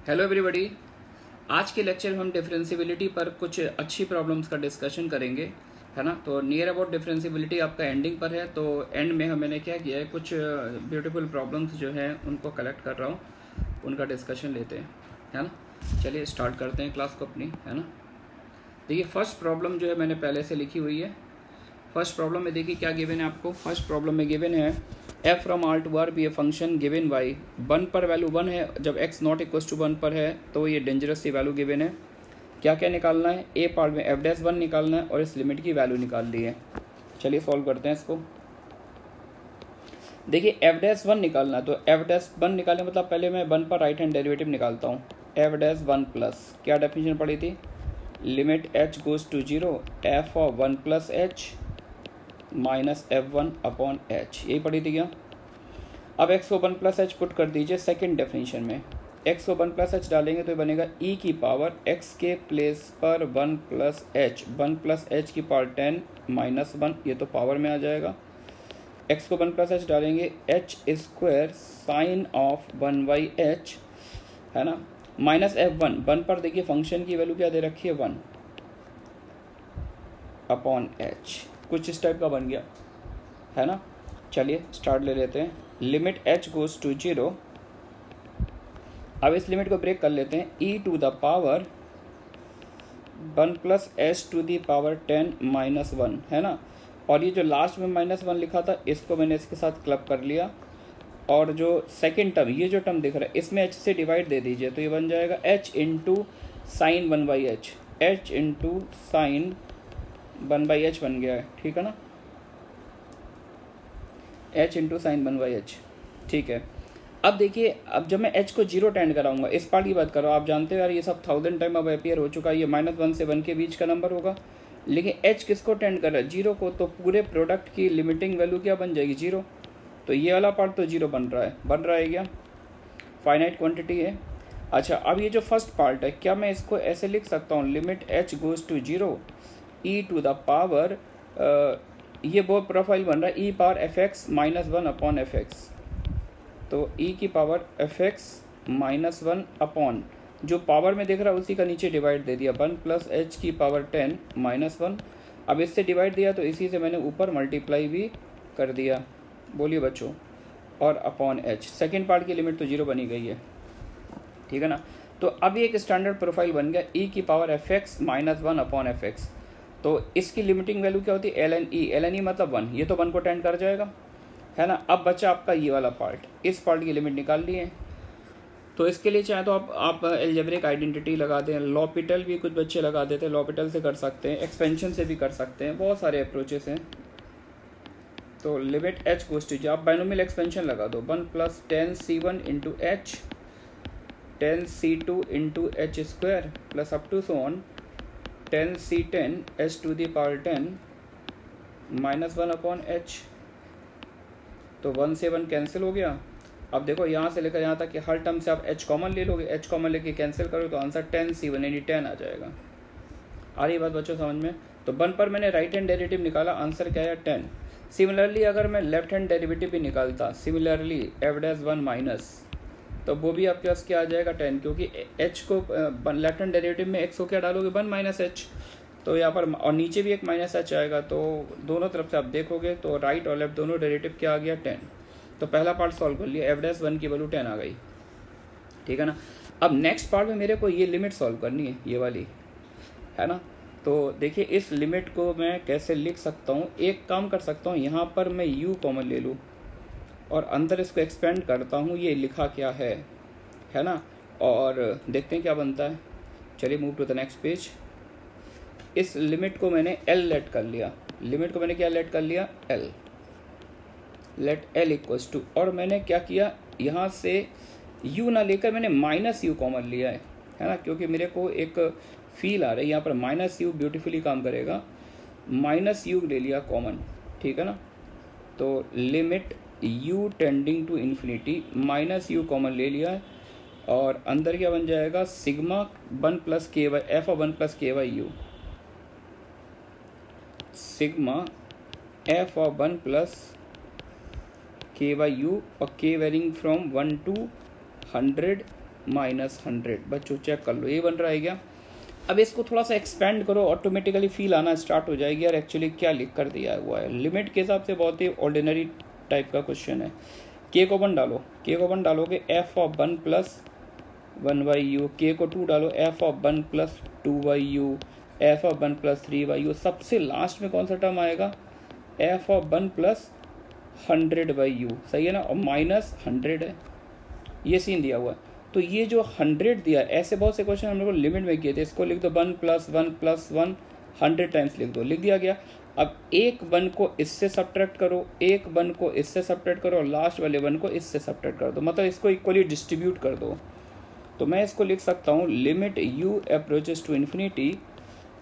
Hello everybody. आज के lecture में हम डिफरेंशियबिलिटी पर कुछ अच्छी प्रॉब्लम्स का डिस्कशन करेंगे, है ना। तो नियर अबाउट डिफरेंशियबिलिटी आपका एंडिंग पर है, तो एंड में मैंने क्या किया है, कुछ ब्यूटीफुल प्रॉब्लम्स जो हैं उनको कलेक्ट कर रहा हूँ, उनका डिस्कशन लेते हैं, है ना। चलिए स्टार्ट करते हैं क्लास को अपनी, है ना। देखिए फर्स्ट प्रॉब्लम जो है मैंने पहले से लिखी हुई है। फर्स्ट प्रॉब्लम में देखिए क्या गिवन है आपको। फर्स्ट प्रॉब्लम में गिवन है f from r to r be a function given y 1 पर वैल्यू 1 है, जब x नॉट इक्वल टू 1 पर है तो ये डेंजरस सी वैल्यू गिवन है। क्या क्या निकालना है, ए पार्ट में f'1 निकालना है और इस लिमिट की वैल्यू निकाल ली है। चलिए सॉल्व करते हैं इसको। देखिए f'1 निकालना है, तो f'1 निकालने मतलब पहले मैं 1 पर राइट हैंड डेरिवेटिव निकालता हूँ। f'1 प्लस क्या डेफिनेशन पड़ी थी, limit h goes to 0 f of 1 plus h minus f1 upon h, यही पड़ी थी क्या। अब x को 1 प्लस एच पुट कर दीजिए सेकंड डेफिनेशन में। x को 1 प्लस एच डालेंगे तो ये बनेगा e की पावर x के प्लेस पर 1 प्लस एच, 1 प्लस एच की पावर 10 माइनस 1, ये तो पावर में आ जाएगा। x को 1 प्लस एच डालेंगे h square sine of 1 by H, है ना, माइनस f1। 1 पर देखिए फंक्शन की वैल्यू क्या दे रखी है 1 अपॉन h, कुछ इस टाइप का बन गया, है ना। चलिए स्टार्ट ले लेते हैं। Limit h goes to 0। अब इस लिमिट को ब्रेक कर लेते हैं। e to the power 1 plus h to the power 10 minus 1, है ना। और ये जो लास्ट में माइनस 1 लिखा था इसको मैंने इसके साथ क्लब कर लिया, और जो सेकेंड टर्म ये जो टर्म दिख रहा है इसमें h से डिवाइड दे दीजिए, तो ये बन जाएगा h into sine 1 by H, h into sine 1 by H बन गया है, ठीक है ना, h into sine 1 by H, ठीक है। अब देखिए, अब जब मैं h को 0 टेंड कराऊंगा, इस पार्ट की बात करो, आप जानते हो यार ये सब 1000 टाइम अब अपियर हो चुका है, ये -1 से 1 के बीच का नंबर होगा, लेकिन h किसको टेंड कर रहा है, 0 को, तो पूरे प्रोडक्ट की लिमिटिंग वैल्यू क्या बन जाएगी 0, तो ये वाला पार्ट तो 0 बन रहा है क्या, फाइनाइट क्वांटिटी है। अच्छा, अब ये जो फर्स्ट पार्ट है, क्या मैं इसको ऐसे लिख सकता हूँ, limit h goes to 0 e to the power, ये बहुत प्रोफाइल बन रहा है, e power F X minus 1 upon F X, तो e की power F X minus 1 upon जो पावर में दिख रहा है उसी का नीचे डिवाइड दे दिया, 1 प्लस एच की पावर 10 माइनस 1। अब इससे डिवाइड दिया तो इसी से मैंने ऊपर मल्टीप्लाई भी कर दिया, बोलिए बच्चों, और अपॉन h। सेकेंड पार्ट की लिमिट तो 0 बनी गई है, ठीक है ना। तो अब ये एक स्टैंडर्ड प्रोफाइल बन गया, e की power F X minus 1 upon F X, तो इसकी लिमिटिंग वैल्यू क्या होती है, ln e मतलब 1, ये तो 1 को टेंड कर जाएगा, है ना। अब बचा आपका ये वाला पार्ट, इस पार्ट की लिमिट निकाल लिए। तो इसके लिए चाहे तो आप एल्जेब्रिक आइडेंटिटी लगा दें, लॉपिटल भी कुछ बच्चे लगा देते हैं, लॉपिटल से कर सकते हैं, एक्सपेंशन से भी कर सकते हैं, बहुत सारे अप्रोचेस हैं। तो लिमिट h गोज टू, आप बाइनोमियल एक्सपेंशन लगा दो, 1 plus 10c1 into h 10c2 into h square plus up to so on 10c10 h to the power 10 minus 1 upon h, तो 1 से 1 कैंसिल हो गया। अब देखो यहाँ से लेकर यहाँ तक कि हर टर्म से आप h कॉमन ले लोगे, h कॉमन लेके कैंसिल करो तो आंसर 10c1 यानी 10 आ जाएगा। आ रही बात बच्चों समझ में। तो 1 पर मैंने राइट हैंड डेरिवेटिव निकाला, आंसर क्या है 10। सिमिलरली अगर मैं लेफ्ट हैंड डेरिवेटिव भी निकालता, सिमिलरली f'1 माइनस, तो वो भी आपके पास क्या आ जाएगा 10, क्योंकि h को लेफ्ट हैंड डेरिवेटिव में x को क्या डालोगे 1 माइनस h, तो यहाँ पर और नीचे भी एक माइनस h आएगा, तो दोनों तरफ से आप देखोगे तो राइट और लेफ्ट दोनों डेरिवेटिव क्या आ गया 10। तो पहला पार्ट सॉल्व कर लिया, f'1 की वैल्यू 10 आ गई, ठीक है ना। अब नेक्स्ट पार्ट में मेरे को ये लिमिट सॉल्व करनी है, ये वाली, है ना। तो देखिए इस लिमिट को मैं कैसे लिख सकता हूँ, एक काम कर सकता हूँ, यहाँ पर मैं u कॉमन ले लूँ और अंदर इसको एक्सपेंड करता हूँ, ये लिखा क्या है ना, और देखते हैं क्या बनता है। चलिए move to the next page. इस लिमिट को मैंने L लेट कर लिया, लिमिट को मैंने क्या लेट कर लिया L, let L equals to, और मैंने क्या किया, यहाँ से u ना लेकर मैंने माइनस u कॉमन लिया है ना, क्योंकि मेरे को एक फील आ रहा है यहाँ पर माइनस u ब्यूटीफुली काम करेगा, माइनस u ले लिया कॉमन, ठीक है ना। तो limit u tending to infinity, minus u common ले लिया है, और अंदर क्या बन जाएगा sigma 1 plus K Y F of 1 plus K Y U, sigma F of 1 plus K Y U, और K varying from 1 to 100 minus 100। बच्चों चेक कर लो, ये बन रहा है क्या। अब इसको थोड़ा सा एक्सपेंड करो, ऑटोमेटिकली फील आना स्टार्ट हो जाएगी यार एक्चुअली क्या लिख कर दिया हुआ है। लिमिट के हिसाब से बहुत ही ऑर्डिनरी टाइप का क्वेश्चन है। के को 1 डालो, के को 1 डालोगे एफ ऑफ 1 प्लस 1/u, के को 2 डालो F of 1 plus 2/u, F of 1 plus 3/u, सबसे लास्ट में कौन सा टर्म आएगा, एफ ऑफ 1 प्लस 100/u, सही है ना, और माइनस 100 है, ये सीन दिया हुआ है। तो ये जो 100 दिया, ऐसे बहुत से क्वेश्चन हम लोग लिमिट में किए थे। इसको लिख दो 1 प्लस 1 प्लस 1 100 टाइम्स लिख दो, लिख दिया गया। अब एक 1 को इससे सब्ट्रैक्ट करो, एक 1 को इससे सब्ट्रैक्ट करो और लास्ट वाले 1 को इससे सब्ट्रैक्ट कर दो, मतलब इसको इक्वली डिस्ट्रीब्यूट कर दो। तो मैं इसको लिख सकता हूँ limit u approaches to infinity,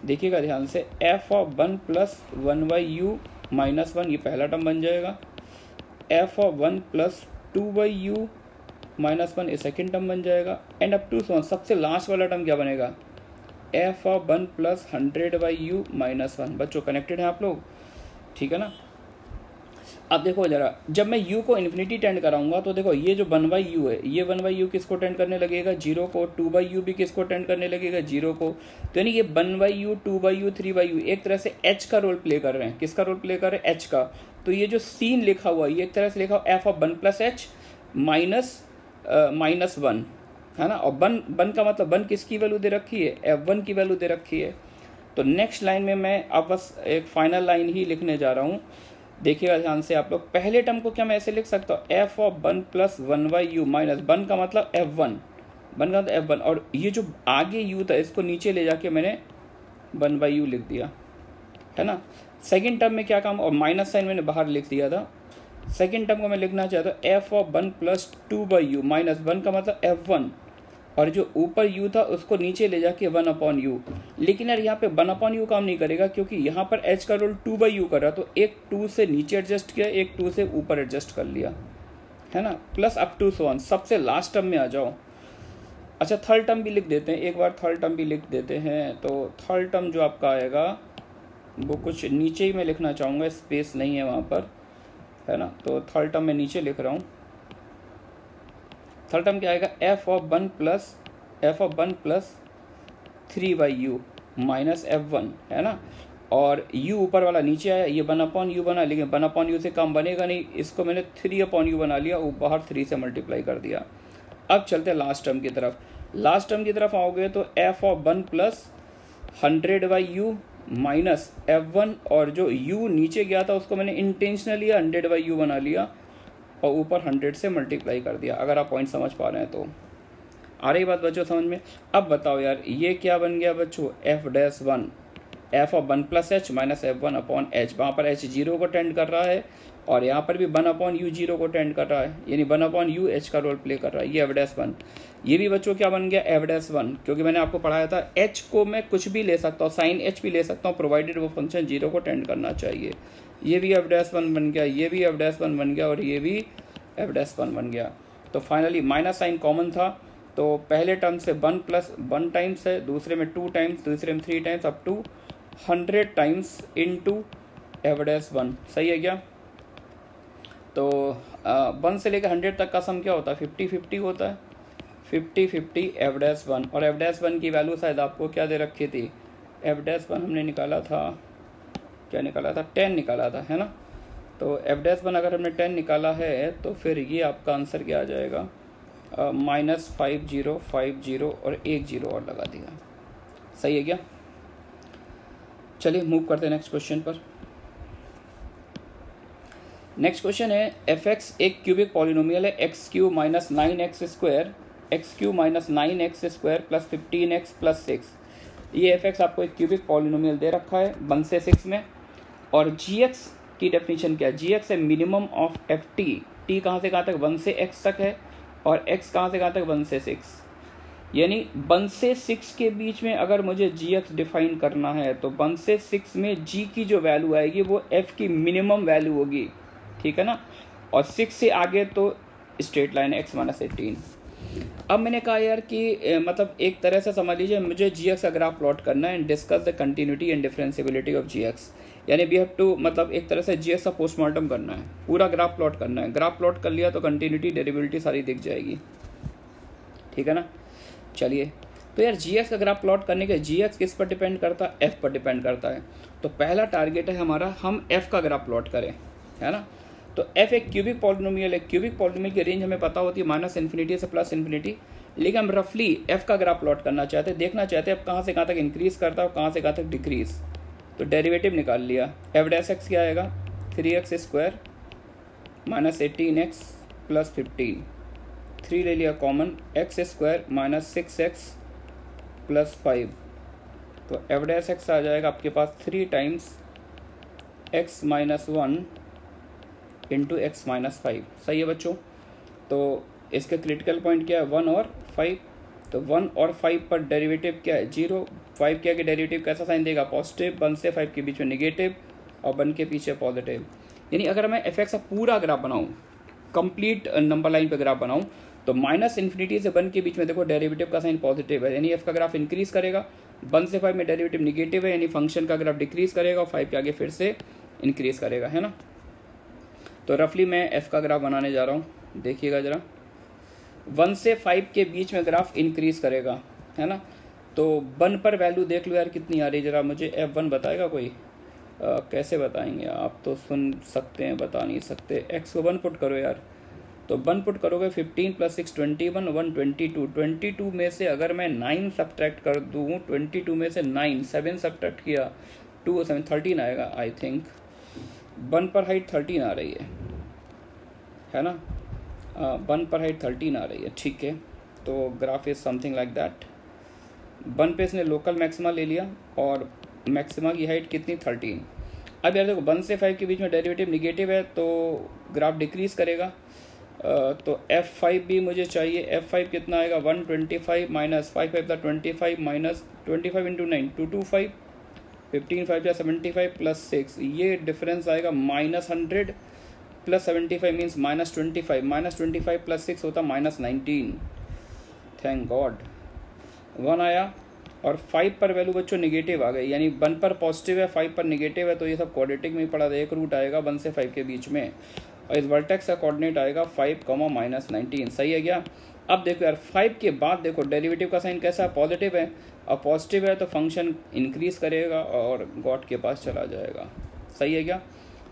देखिएगा ध्यान से, F of 1 plus 1/u minus 1, ये पहला टर्म बन जाएगा। F of 1 plus 2/u minus 1, ये सेकेंड टर्म बन जाएगा। And up to so on, सबसे लास्ट वाला टर्म क्या बनेगा, F of 1 plus 100/u minus 1। बच्चों कनेक्टेड हैं आप लोग, ठीक है ना। अब देखो जरा, जब मैं u को इन्फिनिटी टेंड कराऊंगा तो देखो ये जो 1/u है, ये 1/u किसको टेंड करने लगेगा, 0 को। 2/u भी किसको टेंड करने लगेगा, 0 को। तो यानी ये 1/u 2/u 3/u एक तरह से h का रोल प्ले कर रहे हैं। किसका रोल प्ले कर रहे हैं, h का। तो ये जो सीन लिखा हुआ है ये एक तरह से लिखा हुआ F of 1 plus h minus 1, है ना। और 1 का मतलब 1 किसकी वैल्यू दे रखी है, f1 की वैल्यू दे रखी है। तो नेक्स्ट लाइन में मैं अब बस एक फाइनल लाइन ही लिखने जा रहा हूँ, देखिएगा ध्यान से आप लोग। पहले टर्म को क्या मैं ऐसे लिख सकता हूँ, F of 1 plus 1/u minus 1 का मतलब f1, 1 का मतलब f1, और ये जो आगे u था इसको नीचे ले जाके मैंने 1/u लिख दिया, है ना। सेकेंड टर्म में क्या काम, और माइनस साइन मैंने बाहर लिख दिया था। सेकेंड टर्म को मैं लिखना चाहता हूँ F of 1 plus 2/u minus 1 का मतलब f1, और जो ऊपर u था उसको नीचे ले जाके 1/u। लेकिन यार यहाँ पे 1/u काम नहीं करेगा क्योंकि यहाँ पर h का रोल 2/u कर रहा, तो एक 2 से नीचे एडजस्ट किया, एक 2 से ऊपर एडजस्ट कर लिया, है ना। Plus up to so on, सबसे लास्ट टर्म में आ जाओ। अच्छा थर्ड टर्म भी लिख देते हैं, एक बार थर्ड टर्म भी लिख देते हैं। तो थर्ड टर्म जो आपका आएगा वो कुछ नीचे ही मैं लिखना चाहूँगा, स्पेस नहीं है वहाँ पर, है ना। तो थर्ड टर्म मैं नीचे लिख रहा हूँ। थर्ड टर्म क्या आएगा, F of 1 plus 3/u minus f1, है ना। और u ऊपर वाला नीचे आया, ये 1/u बना, लेकिन 1/u से काम बनेगा नहीं, इसको मैंने 3/u बना लिया, बाहर 3 से मल्टीप्लाई कर दिया। अब चलते हैं लास्ट टर्म की तरफ। लास्ट टर्म की तरफ आओगे तो F of 1 plus 100/u minus f1, और जो u नीचे गया था उसको मैंने इंटेंशनली 100/u बना लिया और ऊपर 100 से मल्टीप्लाई कर दिया। अगर आप पॉइंट समझ पा रहे हैं तो आ रही बात बच्चों समझ में। अब बताओ यार ये क्या बन गया बच्चों, f'1, F of 1 plus h minus f1 upon h। वहाँ पर h 0 को टेंड कर रहा है और यहाँ पर भी 1/u 0 को टेंड कर रहा है, यानी 1/u h का रोल प्ले कर रहा है। ये f'1, ये भी बच्चों क्या बन गया, f'1, क्योंकि मैंने आपको पढ़ाया था h को मैं कुछ भी ले सकता हूँ, साइन h भी ले सकता हूँ, प्रोवाइडेड वो फंक्शन 0 को टेंड करना चाहिए। ये भी f'1 बन गया, ये भी f'1 बन गया और ये भी f'1 बन गया। तो फाइनली माइनस साइन कॉमन था, तो पहले टर्म से 1 प्लस 1 टाइम्स है, दूसरे में 2 टाइम्स, तीसरे में 3 times, up to 100 times into f'1। सही है क्या। तो 1 से लेकर 100 तक का सम क्या होता है, 50-50 होता है, 50-50 f'1। और f'1 की वैल्यू शायद आपको क्या दे रखी थी, f'1 हमने निकाला था, क्या निकाला था, 10 निकाला था, है ना। तो f'1 अगर हमने 10 निकाला है तो फिर ये आपका आंसर क्या आ जाएगा, -5050 और 1 0 और लगा दिया। सही है क्या। चलिए मूव करते हैं नेक्स्ट क्वेश्चन पर। नेक्स्ट क्वेश्चन है f(x) एक क्यूबिक पॉलिनोमियल है, x³ minus 9x² plus 15x plus 6। ये f(x) आपको एक क्यूबिक पॉलिनोमियल दे रखा है 1 से 6 में। और gx की डेफिनेशन क्या है, gx है मिनिमम ऑफ ft। t कहाँ से कहाँ तक, 1 से x तक है, और x कहाँ से कहाँ तक, 1 से 6। यानी 1 से 6 के बीच में अगर मुझे gx डिफाइन करना है तो 1 से 6 में g की जो वैल्यू आएगी वो f की मिनिमम वैल्यू होगी, ठीक है ना। और 6 से आगे तो स्ट्रेट लाइन है x-18। अब मैंने कहा यार कि मतलब एक तरह से समझ लीजिए मुझे gx का ग्राफ प्लॉट करना है and discuss the continuity and differentiability of gx। यानी वी हैव टू मतलब एक तरह से gx का पोस्टमार्टम करना है, पूरा ग्राफ प्लॉट करना है। ग्राफ प्लॉट कर लिया तो कंटिन्यूटी डेरिवेबिलिटी सारी दिख जाएगी, ठीक है ना। चलिए, तो यार जी एक्स का ग्राफ प्लॉट करने के जी एक्स किस पर डिपेंड करता है, एफ पर डिपेंड करता है। तो पहला टारगेट है हमारा हम एफ का ग्राफ प्लॉट करें, है ना। तो एफ एक क्यूबिक पॉलिनोमियल है, क्यूबिक पॉलिनोमियल की रेंज हमें पता होती है -∞ से +∞, लेकिन हम रफली एफ का ग्राफ प्लॉट करना चाहते हैं, देखना चाहते हैं अब कहाँ से कहाँ तक इंक्रीज करता है और कहाँ से कहाँ तक डिक्रीज। तो डेरिवेटिव निकाल लिया, एफ डैश एक्स क्या आएगा 3x² -18x + 15, 3 ले लिया कॉमन, x² -6x + 5, तो एफ डैश एक्स आ जाएगा आपके पास 3 टाइम्स x - 1 इंटू x - 5। सही है बच्चों। तो इसके क्रिटिकल पॉइंट क्या है 1 और 5, तो 1 और 5 पर डेरिवेटिव क्या है 0, 5 क्या कि डेरिवेटिव कैसा साइन देगा पॉजिटिव, 1 से 5 के बीच में निगेटिव और 1 के पीछे पॉजिटिव। यानी अगर मैं एफ एक्स का पूरा ग्राफ बनाऊँ, कंप्लीट नंबर लाइन पे ग्राफ बनाऊँ, तो -∞ से 1 के बीच में देखो डेरिवेटिव का साइन पॉजिटिव है, यानी एफ का ग्राफ इंक्रीज करेगा, 1 से 5 में डेरिवेटिव निगेटिव है, यानी फंक्शन का ग्राफ डिक्रीज करेगा और 5 के आगे फिर से इंक्रीज करेगा, है ना। तो रफली मैं एफ का ग्राफ बनाने जा रहा हूँ, देखिएगा ज़रा। 1 से 5 के बीच में ग्राफ इंक्रीज करेगा, है ना। तो 1 पर वैल्यू देख लो यार कितनी आ रही है, ज़रा मुझे F1 बताएगा कोई? कैसे बताएंगे आप, तो सुन सकते हैं बता नहीं सकते। x को 1 पुट करो यार, तो 1 पुट करोगे 15 + 6 21 122, 22 में से अगर मैं 9 सब्ट्रैक्ट कर दूँ, 22 में से 9 7 सब्ट्रैक्ट किया 2 और 7 13 आएगा आई थिंक। 1 पर हाइट 13 आ रही है ना, 1 पर हाइट 13 आ रही है, ठीक है। तो graph is something like that. 1 पे इसने लोकल मैक्सिमा ले लिया और मैक्सिमा की हाइट कितनी 13। अब यार देखो 1 से 5 के बीच में डेरिवेटिव निगेटिव है तो ग्राफ डिक्रीज करेगा। तो F5 भी मुझे चाहिए, F5 कितना आएगा 125 -5 5 × 25 -25 × 9 225, 15 5 × 75 + 6, ये डिफरेंस आएगा -100 + 75 मीन्स -25, -25 + 6 होता -19। थैंक गॉड 1 आया और 5 पर वैल्यू बच्चों निगेटिव आ गई, यानी 1 पर पॉजिटिव है 5 पर निगेटिव है, तो ये सब क्वाड्रेटिक में ही पड़ा था। एक रूट आएगा 1 से 5 के बीच में और इस वर्टेक्स का कोऑर्डिनेट आएगा 5, -19। सही है क्या। अब देखो यार 5 के बाद देखो डेरिवेटिव का साइन कैसा है पॉजिटिव है, और पॉजिटिव है तो फंक्शन इंक्रीज करेगा और गॉड के पास चला जाएगा। सही है क्या।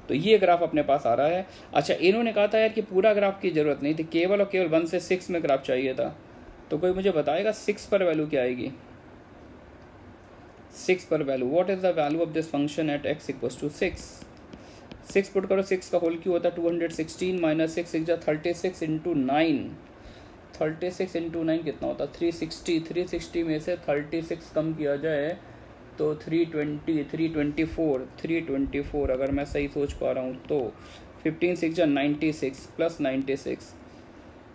तो ये ग्राफ अपने पास आ रहा है। अच्छा इन्होंने कहा था यार कि पूरा ग्राफ की जरूरत नहीं थी, केवल और केवल 1 से 6 में ग्राफ चाहिए था। तो कोई मुझे बताएगा 6 पर वैल्यू क्या आएगी, 6 पर value, what is the value of this function at x = 6। 6 put करो, 6 का होल क्यों होता है 216 -6 6 36 × 9, 36 × 9 कितना होता है 360। 360 में से 36 कम किया जाए तो 320 324 324 अगर मैं सही सोच पा रहा हूँ तो 15 6 × 96 + 96,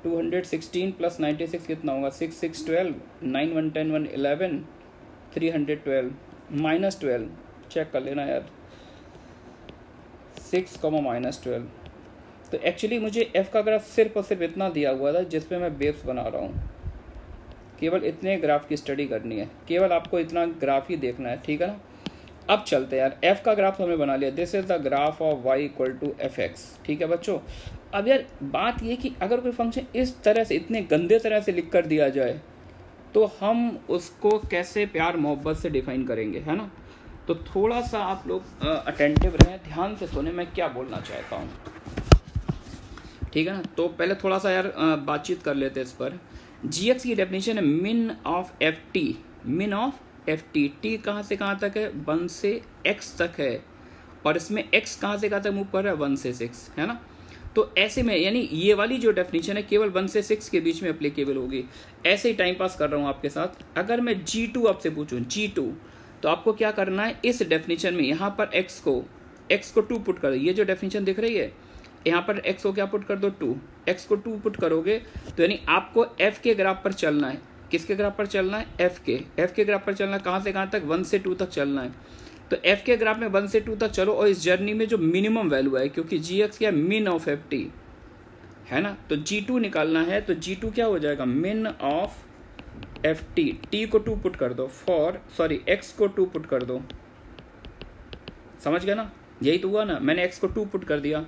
216 + 96 कितना होगा 6 6 12 9 1 10 1 11 312 -12 चेक कर लेना यार 6, -12। तो एक्चुअली मुझे f का ग्राफ सिर्फ और सिर्फ इतना दिया हुआ था जिसपे मैं बेब्स बना रहा हूँ। केवल इतने ग्राफ की स्टडी करनी है, केवल आपको इतना ग्राफ ही देखना है, ठीक है ना। अब चलते हैं यार, f का ग्राफ हमने बना लिया, this is the graph of y = fx, ठीक है बच्चों। अब यार बात ये कि अगर कोई फंक्शन इस तरह से इतने गंदे तरह से लिख कर दिया जाए तो हम उसको कैसे प्यार मोहब्बत से डिफाइन करेंगे, है ना। तो थोड़ा सा आप लोग अटेंटिव रहें, ध्यान से सुने मैं क्या बोलना चाहता हूँ, ठीक है ना। तो पहले थोड़ा सा यार बातचीत कर लेते हैं इस पर। gx की डेफिनेशन है min of ft, min of ft, t कहाँ से कहाँ तक है 1 से x तक है, और इसमें x कहाँ से कहाँ तक मूव कर रहा है 1 से 6, है ना। तो ऐसे में यानी ये वाली जो डेफिनेशन है केवल 1 से 6 के बीच में एप्लीकेबल होगी। ऐसे ही टाइम पास कर रहा हूँ आपके साथ। अगर मैं g2 आपसे पूछूँ g2, तो आपको क्या करना है, इस डेफिनेशन में यहाँ पर x को 2 पुट कर दो, ये जो डेफिनेशन दिख रही है यहाँ पर x को क्या पुट कर दो 2, x को 2 पुट करोगे तो यानी आपको f के ग्राफ पर चलना है। किसके ग्राफ पर चलना है, f के ग्राफ पर चलना है। कहाँ से कहाँ तक 1 से 2 तक चलना है। तो f के ग्राफ में 1 से 2 तक चलो, और इस जर्नी में जो मिनिमम वैल्यू है, क्योंकि gx क्या min of ft है ना, तो g2 निकालना है। तो g2 क्या हो जाएगा min of ft, t को 2 पुट कर दो, x को 2 पुट कर दो, समझ गया ना, यही तो हुआ ना, मैंने x को 2 पुट कर दिया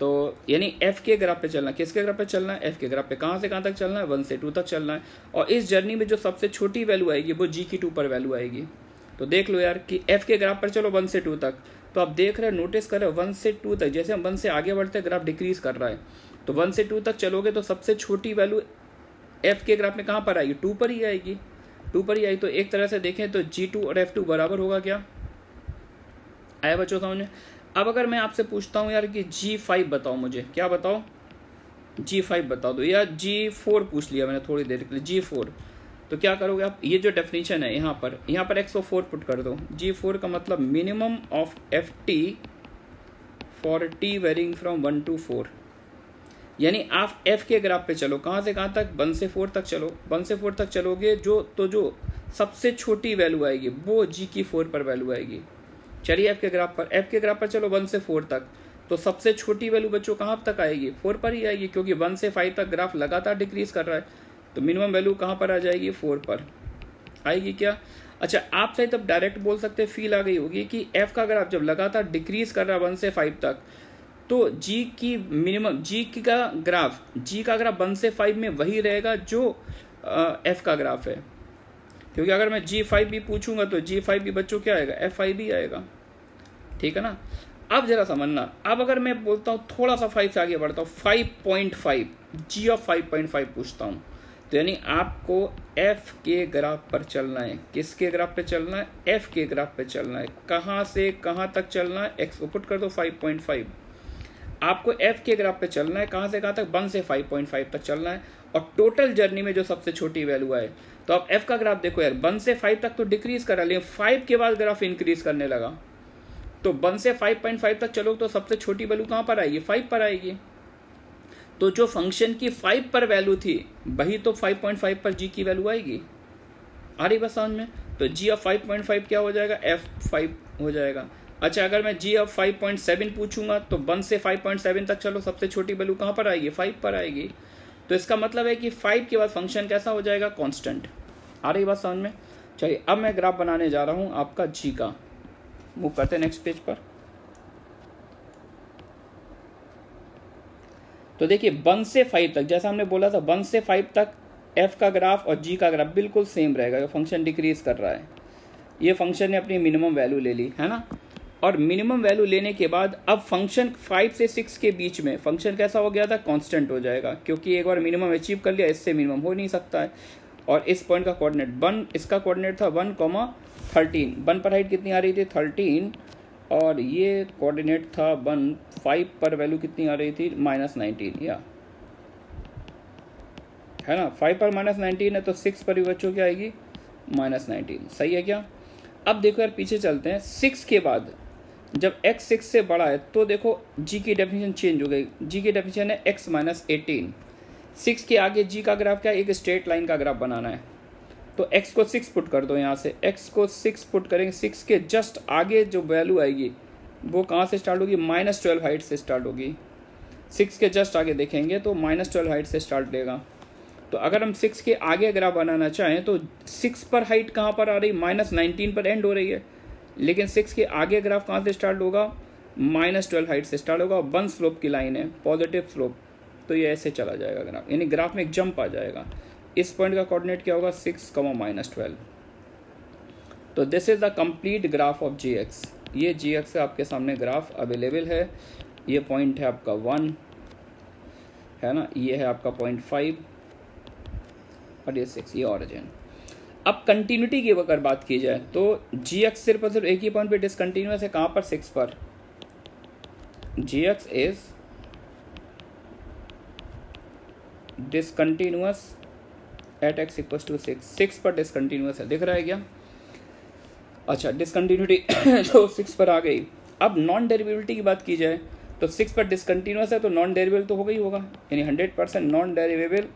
तो यानी एफ के ग्राफ पे चलना है। किसके ग्राफ पे चलना है? एफ के ग्राफ पे। कहाँ से कहाँ तक चलना है? 1 से 2 तक चलना है। और इस जर्नी में जो सबसे छोटी वैल्यू आएगी वो जी की 2 पर वैल्यू आएगी। तो देख लो यार कि एफ के ग्राफ पर चलो 1 से 2 तक, तो आप देख रहे हो, नोटिस कर रहे हो 1 से 2 तक, जैसे हम 1 से आगे बढ़ते हैं ग्राफ डिक्रीज कर रहा है। तो 1 से 2 तक चलोगे तो सबसे छोटी वैल्यू एफ के ग्राफ में कहाँ पर आएगी? 2 पर ही आएगी। 2 पर ही आई। तो एक तरह से देखें तो G2 और F2 बराबर होगा क्या? आया बच्चों समझ में? अब अगर मैं आपसे पूछता हूँ यार कि G5 बताओ मुझे, क्या बताओ? G5 बता दो, या G4 पूछ लिया मैंने थोड़ी देर के लिए, G4। तो क्या करोगे आप? ये जो डेफिनेशन है यहाँ पर x को 4 पुट कर दो। G4 का मतलब minimum of ft for t varying from 1 to 4। यानी आप f के ग्राफ पे चलो, कहाँ से कहाँ तक? 1 से 4 तक चलो। 1 से 4 तक चलोगे जो सबसे छोटी वैल्यू आएगी वो g की 4 पर वैल्यू आएगी। चलिए f के ग्राफ पर चलो 1 से 4 तक, तो सबसे छोटी वैल्यू बच्चों कहाँ तक आएगी? 4 पर ही आएगी, क्योंकि 1 से 5 तक ग्राफ लगातार डिक्रीज कर रहा है। तो मिनिमम वैल्यू कहाँ पर आ जाएगी? 4 पर आएगी क्या? अच्छा, आप सही तब डायरेक्ट बोल सकते, फील आ गई होगी कि f का ग्राफ जब लगातार डिक्रीज कर रहा है 1 से 5 तक, तो g का ग्राफ 1 से 5 में वही रहेगा जो f का ग्राफ है। क्योंकि अगर मैं G5 भी पूछूंगा तो G5 भी बच्चों क्या आएगा? F5 भी आएगा। ठीक है ना? अब जरा समझना, अब अगर मैं बोलता हूँ थोड़ा सा 5 से आगे बढ़ता हूँ, 5.5, G ऑफ 5.5 पूछता हूँ, तो यानी आपको F के ग्राफ पर चलना है। किसके ग्राफ पे चलना है? F के ग्राफ पे चलना है। कहाँ से कहाँ तक चलना है? X को पुट कर दो 5.5। आपको F के ग्राफ पे चलना है, कहाँ से कहाँ तक? 1 से 5.5 तक चलना है। और टोटल जर्नी में जो सबसे छोटी वैल्यू आए, तो आप F का ग्राफ देखो यार, 1 से 5 तक तो डिक्रीज करा, लेकिन 5 के बाद ग्राफ इंक्रीज करने लगा। तो 1 से 5.5 तक चलो तो सबसे छोटी वैल्यू कहाँ पर आएगी? 5 पर आएगी। तो जो फंक्शन की 5 पर वैल्यू थी वही तो 5.5 पर g की वैल्यू आएगी। आ रही बस समझ में? तो g ऑफ 5.5 क्या हो जाएगा? F5 हो जाएगा। अच्छा, अगर मैं g ऑफ 5.7 पूछूंगा तो 1 से 5.7 तक चलो, सबसे छोटी वैल्यू कहाँ पर आएगी? 5 पर आएगी। तो इसका मतलब है कि 5 के बाद फंक्शन कैसा हो जाएगा? कांस्टेंट। आ रही बात समझ में? चलिए, अब मैं ग्राफ बनाने जा रहा हूं आपका जी का। मूव करते हैं नेक्स्ट पेज पर। तो देखिए 1 से 5 तक, जैसा हमने बोला था 1 से 5 तक f का ग्राफ और g का ग्राफ बिल्कुल सेम रहेगा। फंक्शन डिक्रीज कर रहा है, ये फंक्शन ने अपनी मिनिमम वैल्यू ले ली है ना। और मिनिमम वैल्यू लेने के बाद अब फंक्शन 5 से 6 के बीच में फंक्शन कैसा हो गया था? कांस्टेंट हो जाएगा, क्योंकि एक बार मिनिमम अचीव कर लिया, इससे मिनिमम हो नहीं सकता है। और इस पॉइंट का कोऑर्डिनेट 1, इसका कोऑर्डिनेट था 1,13। 1 पर हाइट कितनी आ रही थी? 13। और ये कोऑर्डिनेट था 1, 5 पर वैल्यू कितनी आ रही थी? -19, या है ना। 5 पर -19 है तो 6 पर भी बच्चों क्या आएगी? -19। सही है क्या? अब देखो यार पीछे चलते हैं। 6 के बाद जब x 6 से बड़ा है तो देखो g की डेफिनेशन चेंज हो गई। g की डेफिनेशन है x - 18। 6 के आगे g का ग्राफ क्या है? एक स्ट्रेट लाइन का ग्राफ बनाना है। तो x को 6 पुट कर दो यहाँ से। x को 6 पुट करेंगे, 6 के जस्ट आगे जो वैल्यू आएगी वो कहाँ से स्टार्ट होगी? -12 हाइट से स्टार्ट होगी। 6 के जस्ट आगे देखेंगे तो -12 हाइट से स्टार्ट लेगा। तो अगर हम 6 के आगे ग्राफ बनाना चाहें तो 6 पर हाइट कहाँ पर आ रही? -19 पर एंड हो रही है। लेकिन 6 के आगे ग्राफ कहाँ से स्टार्ट होगा? -12 हाइट से स्टार्ट होगा। 1 स्लोप की लाइन है, पॉजिटिव स्लोप। तो ये ऐसे चला जाएगा ग्राफ, यानी ग्राफ में एक जंप आ जाएगा। इस पॉइंट का कोऑर्डिनेट क्या होगा? 6, -12। तो this is the complete graph of gx। ये gx से आपके सामने ग्राफ अवेलेबल है। ये पॉइंट है आपका 1 है ना, ये है आपका पॉइंट 5 और ये 6, ये ऑरिजिन। अब कंटिन्यूटी की अगर बात की जाए तो gx सिर्फ और सिर्फ एक ही पॉइंट पे डिसकंटिन्यूअस है। कहाँ पर? 6 पर। gx is discontinuous at x = 6। 6 पर डिसकंटिन्यूअस है, दिख रहा है क्या? अच्छा, डिसकंटिन्यूटी तो 6 पर आ गई। अब नॉन डेरिवेबिलिटी की बात की जाए तो 6 पर डिसकंटिन्यूअस है तो नॉन डेरिवेबल तो होगा ही होगा, यानी 100% नॉन डेरिवेबल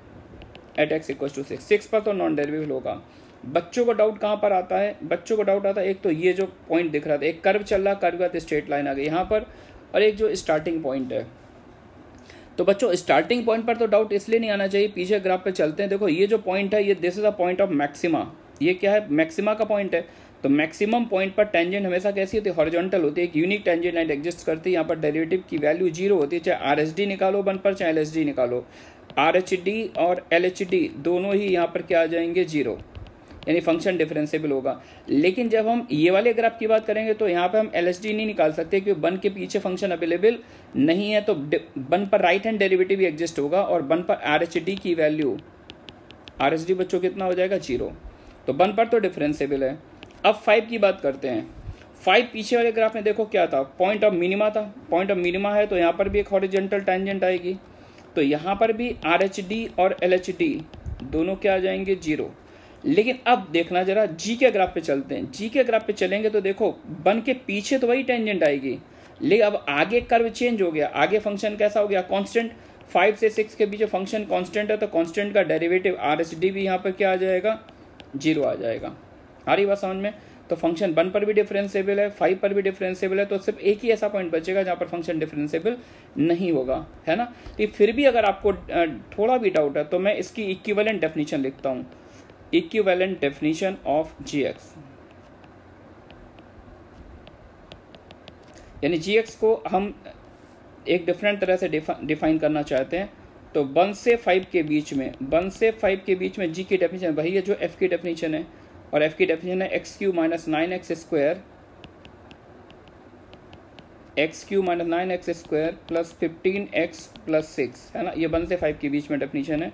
एट x = 6। 6 पर तो नॉन डेरिवेबल होगा। बच्चों को डाउट कहाँ पर आता है? बच्चों को डाउट आता है एक तो ये जो पॉइंट दिख रहा था, एक कर्व चल रहा, कर्व का स्ट्रेट लाइन आ गई यहाँ पर, और एक जो स्टार्टिंग पॉइंट है। तो बच्चों स्टार्टिंग पॉइंट पर तो डाउट इसलिए नहीं आना चाहिए, पीछे ग्राफ पे चलते हैं। देखो ये जो पॉइंट है, ये this is a point of maxima. ये क्या है? मैक्सिमा का पॉइंट है। तो मैक्सिमम पॉइंट पर टेंजेंट हमेशा कैसी होती है, हॉरिजॉन्टल होती है, एक यूनिक टेंजेंट लाइन एग्जिस्ट करती है। यहाँ पर डेरिवेटिव की वैल्यू 0 होती है, चाहे RHD निकालो वन पर, चाहे LHD निकालो। RHD और LHD दोनों ही यहाँ पर क्या आ जाएंगे, 0, यानी फंक्शन डिफरेंशिएबल होगा। लेकिन जब हम ये वाले ग्राफ की बात करेंगे तो यहाँ पे हम LHD नहीं निकाल सकते, क्योंकि वन के पीछे फंक्शन अवेलेबल नहीं है। तो वन पर राइट हैंड डेरिवेटिव भी एग्जिस्ट होगा, और वन पर RHD की वैल्यू, RHD बच्चों कितना हो जाएगा, 0। तो वन पर तो डिफरेंशिएबल है। अब 5 की बात करते हैं। 5 पीछे वाले ग्राफ में देखो क्या था, पॉइंट ऑफ मिनिमा था। पॉइंट ऑफ मिनिमा है तो यहाँ पर भी एक हॉरिजॉन्टल टेंजेंट आएगी, तो यहाँ पर भी RHD और LHD दोनों क्या आ जाएंगे, 0। लेकिन अब देखना जरा जी के ग्राफ पे चलते हैं। जी के ग्राफ पे चलेंगे तो देखो वन के पीछे तो वही टेंजेंट आएगी, लेकिन अब आगे कर्व चेंज हो गया, आगे फंक्शन कैसा हो गया, कांस्टेंट। 5 से 6 के बीच फंक्शन कांस्टेंट है, तो कांस्टेंट का डेरिवेटिव RHD भी यहाँ पर क्या आ जाएगा, 0 आ जाएगा। आ रही बात समझ में? तो फंक्शन 1 पर भी डिफरेंशिएबल है, 5 पर भी डिफरेंशिएबल है, तो सिर्फ एक ही ऐसा पॉइंट बचेगा जहाँ पर फंक्शन डिफरेंशिएबल नहीं होगा, है ना। तो फिर भी अगर आपको थोड़ा भी डाउट है तो मैं इसकी इक्विवेलेंट डेफिनेशन लिखता हूँ, इक्विवेलेंट डेफिनेशन ऑफ GX, यानी GX को हम एक डिफरेंट तरह से डिफाइन करना चाहते हैं। तो 1 से 5 के बीच में, 1 से 5 के बीच में जी की डेफिनेशन वही है जो F की डेफिनेशन है, और F की डेफिनेशन है x³ minus 9x square, x³ minus 9x square plus 15x plus 6, है ना। ये 1 से 5 के बीच में डेफिनेशन है।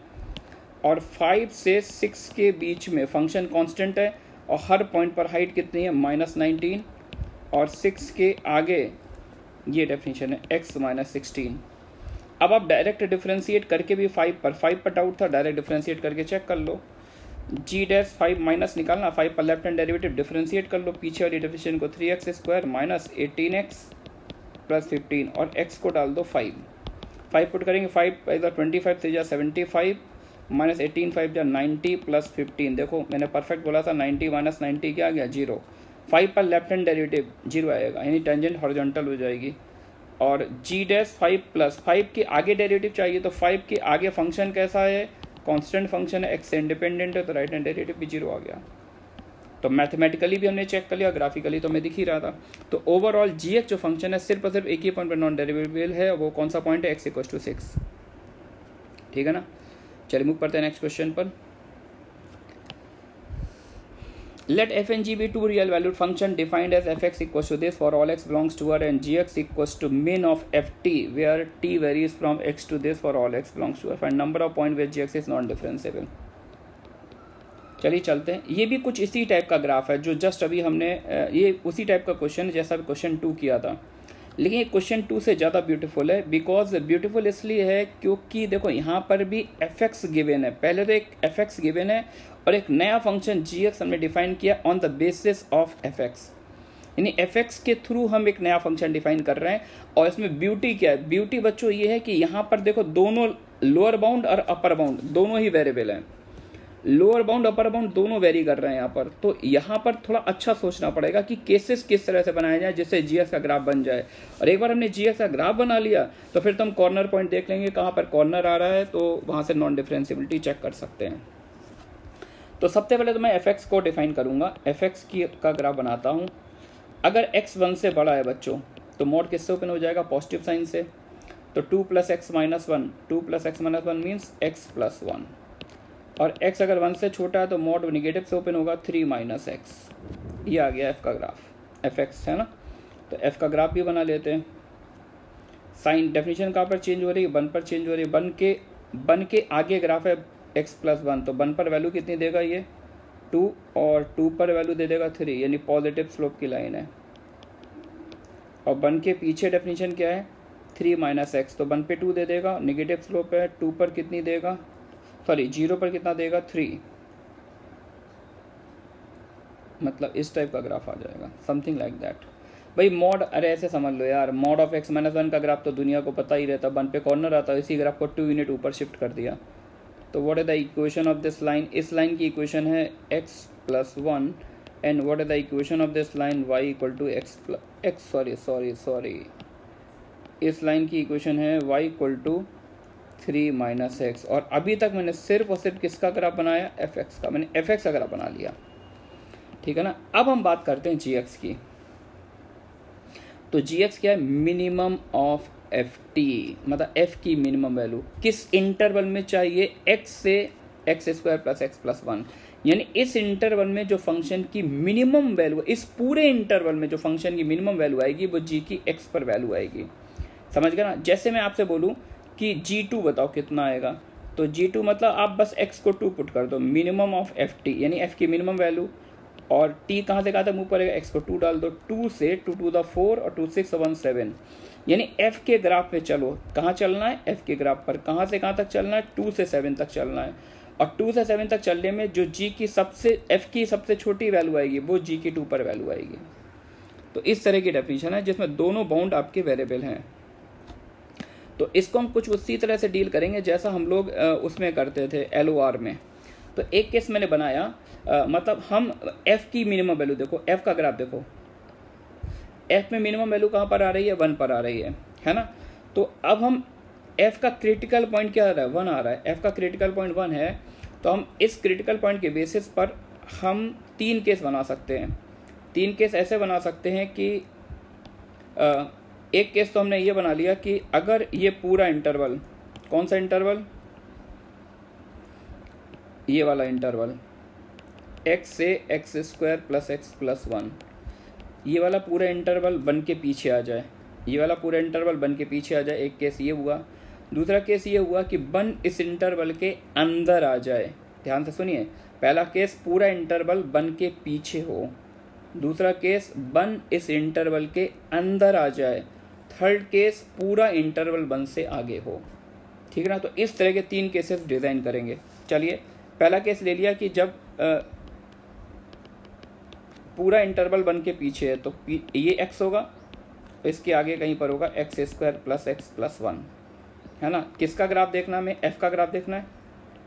और 5 से 6 के बीच में फंक्शन कांस्टेंट है, और हर पॉइंट पर हाइट कितनी है, -19, और 6 के आगे ये डेफिनेशन है x माइनस 16। अब आप डायरेक्ट डिफरेंशिएट करके भी 5 पर डाउट था, डायरेक्ट डिफरेंशिएट करके चेक कर लो। G'5 माइनस निकालना, 5 पर लेफ्ट हैंड डेरिवेटिव डिफरेंशिएट कर लो, पीछे वाली डेफिनेशन को 3x square minus 18x plus 15, और x को डाल दो 5 पुट करेंगे, 5 इधर 25 से जा 75 माइनस 18 5 जा 90 प्लस 15। देखो मैंने परफेक्ट बोला था, 90 माइनस 90 क्या आ गया, 0। 5 पर लेफ्ट हैंड डेरिवेटिव 0 आएगा, यानी टेंजेंट हॉरिजॉन्टल हो जाएगी। और G'5 प्लस 5 के आगे डेरिवेटिव चाहिए, तो 5 के आगे फंक्शन कैसा है, कांस्टेंट फंक्शन है, x से इंडिपेंडेंट है, तो राइट हैंड डेरिवेटिव भी 0 आ गया। तो मैथमेटिकली भी हमने चेक कर लिया, ग्राफिकली तो मैं दिख ही रहा था। तो ओवरऑल GX जो फंक्शन है सिर्फ और सिर्फ एक ही पॉइंट पर नॉन डेरिवेटिव है, वो कौन सा पॉइंट है, x = 6, ठीक है ना। चलिए मूव करते हैं नेक्स्ट क्वेश्चन पर। Let f and g be two real valued function defined as fx equals to this for all x belongs to R, and gx equals to min of ft where t varies from x to this for all x belongs to R. Find number of point where gx is non differentiable. चलिए चलते हैं। ये भी कुछ इसी type का graph है जो जस्ट अभी हमने ये उसी टाइप का क्वेश्चन जैसा क्वेश्चन 2 किया था, लेकिन ये क्वेश्चन 2 से ज़्यादा ब्यूटीफुल है। बिकॉज ब्यूटीफुल इसलिए है क्योंकि देखो यहाँ पर भी fx गिवन है, पहले तो एक fx गिवन है और एक नया फंक्शन gx हमने डिफाइन किया on the basis of fx, यानी fx के थ्रू हम एक नया फंक्शन डिफाइन कर रहे हैं। और इसमें ब्यूटी क्या है, ब्यूटी बच्चों ये है कि यहाँ पर देखो दोनों लोअर बाउंड और अपर बाउंड दोनों ही वेरिएबल हैं, लोअर बाउंड अपर बाउंड दोनों वेरी कर रहे हैं यहाँ पर। तो यहाँ पर थोड़ा अच्छा सोचना पड़ेगा कि केसेस किस तरह से बनाया जाए जिससे जीएक्स का ग्राफ बन जाए। और एक बार हमने जीएक्स का ग्राफ बना लिया तो फिर तो हम कॉर्नर पॉइंट देख लेंगे कहाँ पर कॉर्नर आ रहा है, तो वहाँ से नॉन डिफरेंशिएबिलिटी चेक कर सकते हैं। तो सबसे पहले तो मैं एफ एक्स को डिफाइन करूँगा, एफ एक्स का ग्राफ बनाता हूँ। अगर एक्स 1 से बड़ा है बच्चों तो मोड किससे ओपन हो जाएगा, पॉजिटिव साइन से। तो 2 + x - 1, 2 + x - 1 मीन्स x + 1। और x अगर 1 से छोटा है तो मोड निगेटिव से ओपन होगा, 3 - x। ये आ गया f का ग्राफ, एफ एक्स है ना। तो f का ग्राफ भी बना लेते हैं। साइन डेफिनेशन कहाँ पर चेंज हो रही है, 1 पर चेंज हो रही है। 1 के आगे ग्राफ है x + 1, तो 1 पर वैल्यू कितनी देगा ये 2, और 2 पर वैल्यू दे देगा 3, यानी पॉजिटिव स्लोप की लाइन है। और 1 के पीछे डेफिनेशन क्या है, 3 - x, तो 1 पे 2 दे देगा, निगेटिव स्लोप है। 2 पर कितनी देगा, सॉरी 0 पर कितना देगा, 3। मतलब इस टाइप का ग्राफ आ जाएगा, समथिंग लाइक दैट। भाई मॉड, अरे ऐसे समझ लो यार, मॉड ऑफ x - 1 का ग्राफ तो दुनिया को पता ही रहता, 1 पे कॉर्नर आता है, इसी ग्राफ को 2 यूनिट ऊपर शिफ्ट कर दिया। तो what is the equation of this line, इस लाइन की इक्वेशन है x + 1, and what is the equation of this line, y = x, sorry, इस लाइन की इक्वेशन है y = 3 - x। और अभी तक मैंने सिर्फ और सिर्फ किसका ग्राफ बनाया, एफ एक्स का, मैंने एफ एक्स का ग्राफ बना लिया। ठीक है ना। अब हम बात करते हैं जी एक्स की। तो जी एक्स क्या है, मिनिमम ऑफ एफ टी, मतलब एफ की मिनिमम वैल्यू किस इंटरवल में चाहिए, एक्स से x square plus x plus one, यानी इस इंटरवल में जो फंक्शन की मिनिमम वैल्यू, इस पूरे इंटरवल में जो फंक्शन की मिनिमम वैल्यू आएगी वो जी की एक्स पर वैल्यू आएगी। समझ गए ना। जैसे मैं आपसे बोलूँ कि G2 बताओ कितना आएगा, तो G2 मतलब आप बस x को 2 पुट कर दो, मिनिमम ऑफ एफ टी यानी f की मिनिमम वैल्यू, और t कहाँ से कहाँ तक मूव करेगा, x को 2 डाल दो, 2 से 2 to the 4 और 2 6 1 7, यानी f के ग्राफ पे चलो, कहाँ चलना है, f के ग्राफ पर कहाँ से कहाँ तक चलना है, 2 से 7 तक चलना है, और 2 से 7 तक चलने में जो g की सबसे f की सबसे छोटी वैल्यू आएगी वो g की 2 पर वैल्यू आएगी। तो इस तरह की डेफिनेशन है जिसमें दोनों बाउंड आपके वेरिएबल हैं। तो इसको हम कुछ उसी तरह से डील करेंगे जैसा हम लोग उसमें करते थे LOR में। तो एक केस मैंने बनाया, मतलब हम f की मिनिमम वैल्यू देखो, f का ग्राफ देखो, f में मिनिमम वैल्यू कहाँ पर आ रही है, 1 पर आ रही है ना। तो अब हम f का क्रिटिकल पॉइंट क्या आ रहा है, 1 आ रहा है, f का क्रिटिकल पॉइंट 1 है। तो हम इस क्रिटिकल पॉइंट के बेसिस पर हम 3 केस बना सकते हैं। 3 केस ऐसे बना सकते हैं कि एक केस तो हमने ये बना लिया कि अगर ये पूरा इंटरवल, कौन सा इंटरवल, ये वाला इंटरवल x से x square plus x plus 1, ये वाला पूरा इंटरवल बन के पीछे आ जाए, ये वाला पूरा इंटरवल बन के पीछे आ जाए, एक केस ये हुआ। दूसरा केस ये हुआ कि बन इस इंटरवल के अंदर आ जाए। ध्यान से सुनिए, पहला केस पूरा इंटरवल बन के पीछे हो, दूसरा केस बन इस इंटरवल के अंदर आ जाए, थर्ड केस पूरा इंटरवल बन से आगे हो। ठीक है ना। तो इस तरह के 3 केसेस डिज़ाइन करेंगे। चलिए, पहला केस ले लिया कि जब पूरा इंटरवल बन के पीछे है, तो ये x होगा, तो इसके आगे कहीं पर होगा x square plus x plus 1, है ना। किसका ग्राफ देखना है हमें, f का ग्राफ देखना है।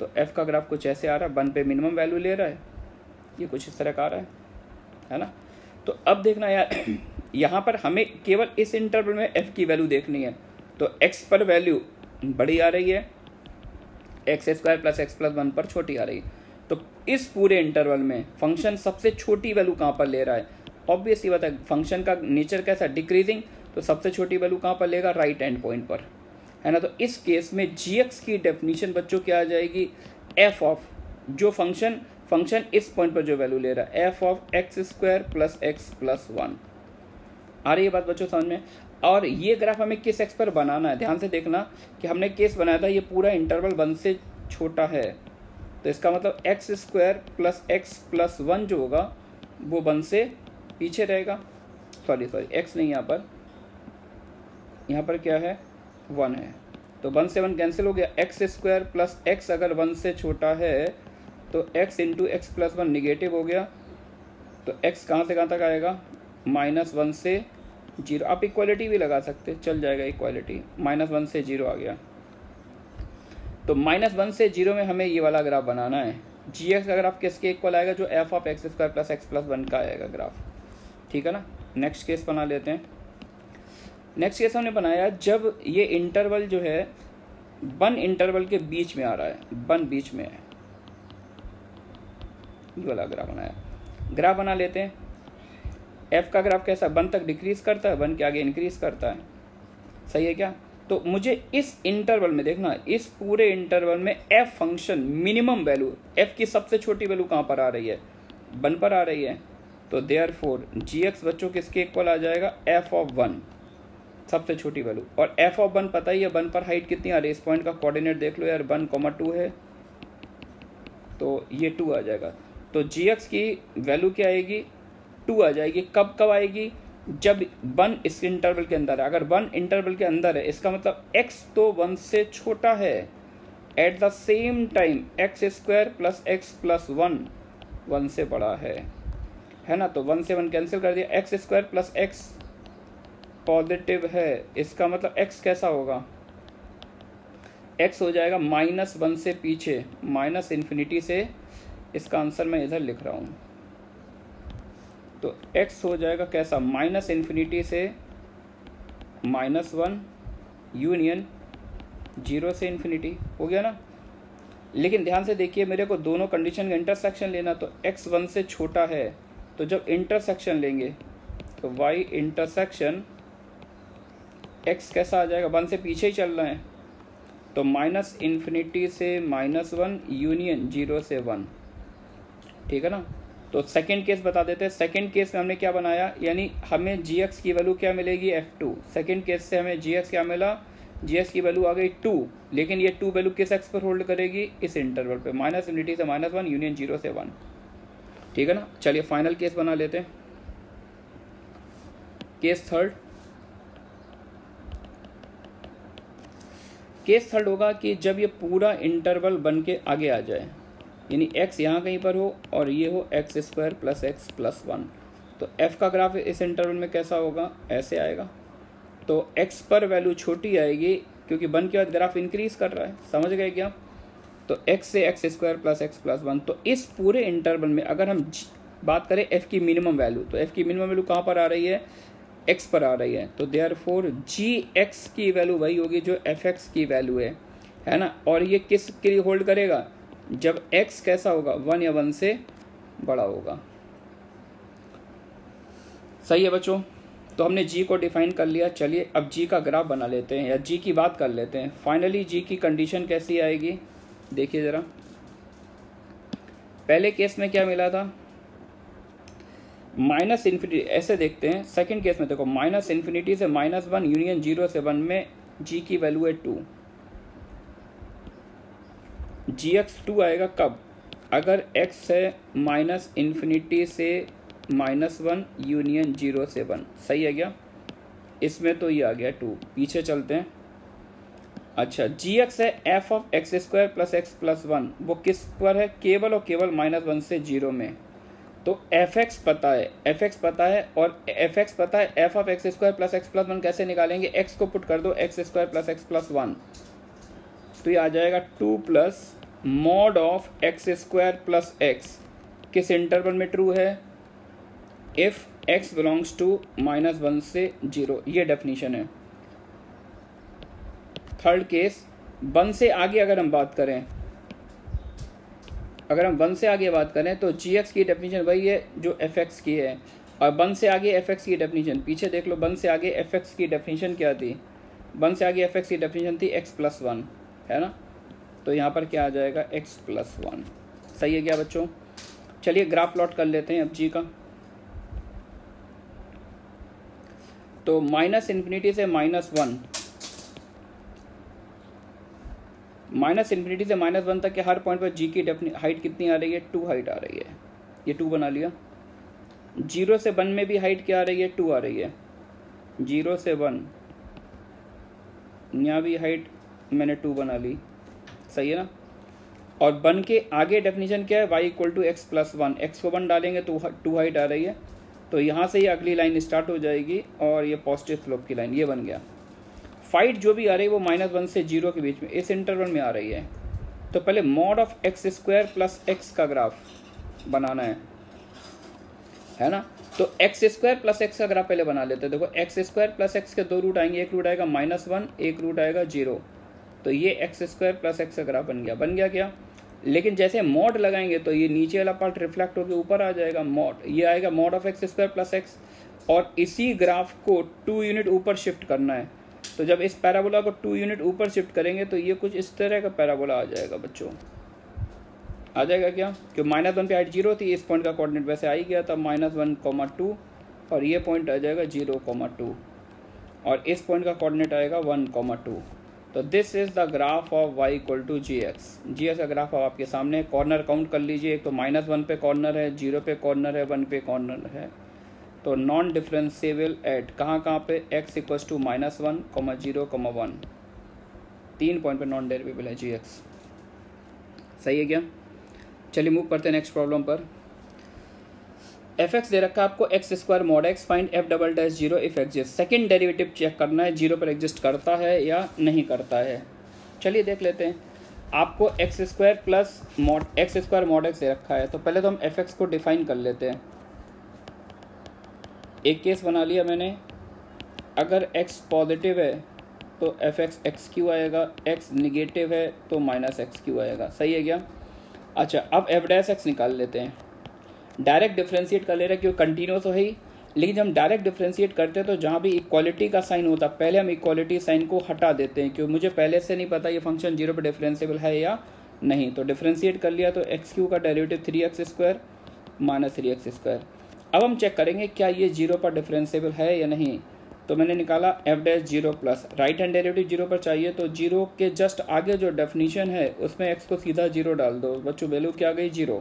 तो f का ग्राफ कुछ ऐसे आ रहा है, 1 पे मिनिमम वैल्यू ले रहा है, ये कुछ इस तरह का आ रहा है ना। तो अब देखना यार, यहाँ पर हमें केवल इस इंटरवल में f की वैल्यू देखनी है। तो x पर वैल्यू बड़ी आ रही है, x square plus x plus 1 पर छोटी आ रही है। तो इस पूरे इंटरवल में फंक्शन सबसे छोटी वैल्यू कहाँ पर ले रहा है, ऑब्वियस ही बात है, फंक्शन का नेचर कैसा, डिक्रीजिंग, तो सबसे छोटी वैल्यू कहाँ पर लेगा, राइट हैंड पॉइंट पर, है ना। तो इस केस में gx की डेफिनेशन बच्चों क्या आ जाएगी, f ऑफ जो फंक्शन इस पॉइंट पर जो वैल्यू ले रहा है, f of x square plus x plus 1। आ रही है बात बच्चों समझ में। और ये ग्राफ हमें किस एक्स पर बनाना है, ध्यान से देखना कि हमने केस बनाया था ये पूरा इंटरवल 1 से छोटा है, तो इसका मतलब x square plus x plus 1 जो होगा वो 1 से पीछे रहेगा। सॉरी एक्स नहीं, यहाँ पर क्या है, 1 है, तो 1 से 1 कैंसिल हो गया। एक्स स्क्वायर प्लस एक्स अगर 1 से छोटा है तो x into x plus 1 negative हो गया, तो x कहाँ से कहाँ तक आएगा, -1 से 0। आप इक्वालिटी भी लगा सकते, चल जाएगा इक्वालिटी, -1 से 0 आ गया। तो -1 से 0 में हमें ये वाला ग्राफ बनाना है। gx का ग्राफ किसके इक्वल आएगा, जो f of x square plus x plus 1 का आएगा ग्राफ। ठीक है ना। नेक्स्ट केस बना लेते हैं। नेक्स्ट केस हमने बनाया जब ये इंटरवल जो है 1 इंटरवल के बीच में आ रहा है, 1 बीच में है, ये वाला ग्राफ बनाया। ग्राफ बना लेते हैं। f का ग्राफ कैसा, 1 तक डिक्रीज करता है, 1 के आगे इंक्रीज करता है, सही है क्या। तो मुझे इस इंटरवल में देखना, इस पूरे इंटरवल में f function minimum value, f की सबसे छोटी वैल्यू कहाँ पर आ रही है, 1 पर आ रही है। तो देयरफॉर gx बच्चों किसके इक्वल आ जाएगा, f ऑफ 1 सबसे छोटी वैल्यू, और f ऑफ 1 पता ही है 1 पर हाइट कितनी आ रही है, इस पॉइंट का कोऑर्डिनेट देख लो यार, 1,2 है, तो ये 2 आ जाएगा। तो gx की वैल्यू क्या आएगी, 2 आ जाएगी। कब कब आएगी, जब 1 इस इंटरवल के अंदर है। अगर 1 इंटरवल के अंदर है इसका मतलब x तो 1 से छोटा है, at the same time x square plus x plus 1 से बड़ा है ना। तो 1 से 1 कैंसिल कर दिया, X square plus x positive है, इसका मतलब x कैसा होगा, x हो जाएगा -1 से पीछे, -∞ से, इसका आंसर मैं इधर लिख रहा हूँ। तो x हो जाएगा कैसा, -∞ से -1 यूनियन 0 से इन्फिनिटी, हो गया ना। लेकिन ध्यान से देखिए, मेरे को दोनों कंडीशन का इंटरसेक्शन लेना, तो x 1 से छोटा है तो जब इंटरसेक्शन लेंगे तो y इंटरसेक्शन x कैसा आ जाएगा, 1 से पीछे ही चल रहा है, तो -∞ से -1 यूनियन 0 से 1, ठीक है ना। तो सेकंड केस बता देते हैं। सेकंड केस में हमने क्या बनाया, यानी हमें gx की वैल्यू क्या मिलेगी, f2। सेकंड केस से हमें gx क्या मिला, gx की वैल्यू आ गई 2, लेकिन ये 2 वैल्यू किस x पर होल्ड करेगी, इस इंटरवल पे, -∞ से -1 यूनियन 0 से 1, ठीक है ना। चलिए फाइनल केस बना लेते हैं। केस थर्ड, केस थर्ड होगा कि जब ये पूरा इंटरवल बन के आगे आ जाए, यानी x यहाँ कहीं पर हो और ये हो x² + x + 1, तो f का ग्राफ इस इंटरवल में कैसा होगा, ऐसे आएगा। तो x पर वैल्यू छोटी आएगी क्योंकि बन के बाद ग्राफ इंक्रीज कर रहा है, समझ गए क्या। तो x से x² + x + 1, तो इस पूरे इंटरवल में अगर हम बात करें f की मिनिमम वैल्यू, तो f की मिनिमम वैल्यू कहाँ पर आ रही है, x पर आ रही है। तो देयरफॉर gx की वैल्यू वही होगी जो fx की वैल्यू है ना। और ये किस के लिए होल्ड करेगा, जब x कैसा होगा, 1 या 1 से बड़ा होगा। सही है बच्चों, तो हमने g को डिफाइन कर लिया। चलिए अब g का ग्राफ बना लेते हैं, या g की बात कर लेते हैं। फाइनली g की कंडीशन कैसी आएगी, देखिए ज़रा। पहले केस में क्या मिला था, -∞, ऐसे देखते हैं। सेकंड केस में देखो, -∞ से -1 यूनियन 0 से 1 में g की वैल्यू है 2, gx 2 आएगा कब, अगर x है -∞ से -1 यूनियन 0 से 1, सही है क्या। इसमें तो ये आ गया 2, पीछे चलते हैं। अच्छा, gx है f(x² + x + 1), वो किस पर है, केवल और केवल -1 से 0 में। तो fx पता है, fx पता है, और fx पता है, f(x² + x + 1) कैसे निकालेंगे, x को पुट कर दो, x² + x + 1, तो ये आ जाएगा 2 + mod ऑफ x² + x, किस इंटरवल में ट्रू है, इफ x बिलोंग्स टू -1 से 0, ये डेफिनेशन है। थर्ड केस, 1 से आगे अगर हम बात करें, अगर हम 1 से आगे बात करें तो gx की डेफिनेशन वही है जो fx की है, और 1 से आगे fx की डेफिनेशन, पीछे देख लो, 1 से आगे fx की डेफिनेशन क्या थी, 1 से आगे fx की डेफिनेशन थी x + 1, है ना। तो यहाँ पर क्या आ जाएगा, x + 1, सही है क्या बच्चों। चलिए ग्राफ प्लॉट कर लेते हैं अब g का। तो -∞ से -1, -∞ से -1 तक के हर पॉइंट पर g की हाइट कितनी आ रही है, 2 हाइट आ रही है, ये 2 बना लिया। 0 से 1 में भी हाइट क्या आ रही है, 2 आ रही है। 0 से 1 यहाँ भी हाइट मैंने 2 बना ली, सही है ना। और 1 के आगे डेफिनेशन क्या है, y = x + 1, x को 1 डालेंगे तो 2 हाइट आ रही है, तो यहाँ से ये अगली लाइन स्टार्ट हो जाएगी, और ये पॉजिटिव स्लोप की लाइन, ये बन गया। फाइट जो भी आ रही है वो -1 से 0 के बीच में, इस इंटरवल में आ रही है। तो पहले mod ऑफ x² + x का ग्राफ बनाना है ना। तो x² + x का ग्राफ पहले बना लेते हैं। देखो x² + x के 2 रूट आएंगे, एक रूट आएगा -1, एक रूट आएगा 0, तो ये x² + x का ग्राफ बन गया क्या। लेकिन जैसे mod लगाएंगे तो ये नीचे वाला पार्ट रिफ्लेक्ट होकर ऊपर आ जाएगा, mod, ये आएगा mod ऑफ x² + x, और इसी ग्राफ को 2 यूनिट ऊपर शिफ्ट करना है। तो जब इस पैराबोला को 2 यूनिट ऊपर शिफ्ट करेंगे तो ये कुछ इस तरह का पैराबोला आ जाएगा बच्चों, आ जाएगा क्या, क्योंकि -1 पे हाइट 0 थी, इस पॉइंट का कोऑर्डिनेट वैसे आ ही गया था -1, 2, और ये पॉइंट आ जाएगा 0, 2, और इस पॉइंट का कोऑर्डिनेट आएगा 1, 2। तो this is the graph of y = gx। gx का ग्राफ अब आपके सामने, कॉर्नर काउंट कर लीजिए, एक तो -1 पे कॉर्नर है, 0 पे कॉर्नर है, 1 पे कॉर्नर है। तो नॉन डिफरेंशिएबल एट कहाँ पे, x = -1, 0, 1, 3 पॉइंट पे नॉन डेरिवेबल है gx, सही है क्या। चलिए मूव करते हैं नेक्स्ट प्रॉब्लम पर। fx दे रखा है आपको x² mod x, find f" if exist. Second derivative check करना है, 0 पर एग्जिस्ट करता है या नहीं करता है। चलिए देख लेते हैं। आपको x² mod x दे रखा है, तो पहले तो हम fx को डिफाइन कर लेते हैं। एक केस बना लिया मैंने, अगर x पॉजिटिव है तो fx x³ आएगा, x निगेटिव है तो -x³ आएगा, सही है क्या। अच्छा, अब f' निकाल लेते हैं। डायरेक्ट डिफ्रेंशिएट कर ले रहे हैं क्योंकि कंटिन्यूस तो है ही, लेकिन जब हम डायरेक्ट डिफ्रेंशिएट करते हैं तो जहाँ भी इक्वालिटी का साइन होता है पहले हम इक्वालिटी साइन को हटा देते हैं, क्योंकि मुझे पहले से नहीं पता ये फंक्शन 0 पर डिफरेंशिएबल है या नहीं। तो डिफ्रेंशिएट कर लिया तो x³ का डेरिवेटिव 3x² माइनस 3x²। अब हम चेक करेंगे क्या ये 0 पर डिफरेंशिएबल है या नहीं। तो मैंने निकाला f'0 plus, right hand derivative 0 पर चाहिए तो 0 के जस्ट आगे जो डेफिनेशन है उसमें x को सीधा 0 डाल दो बच्चों, वैल्यू क्या आ गई 0।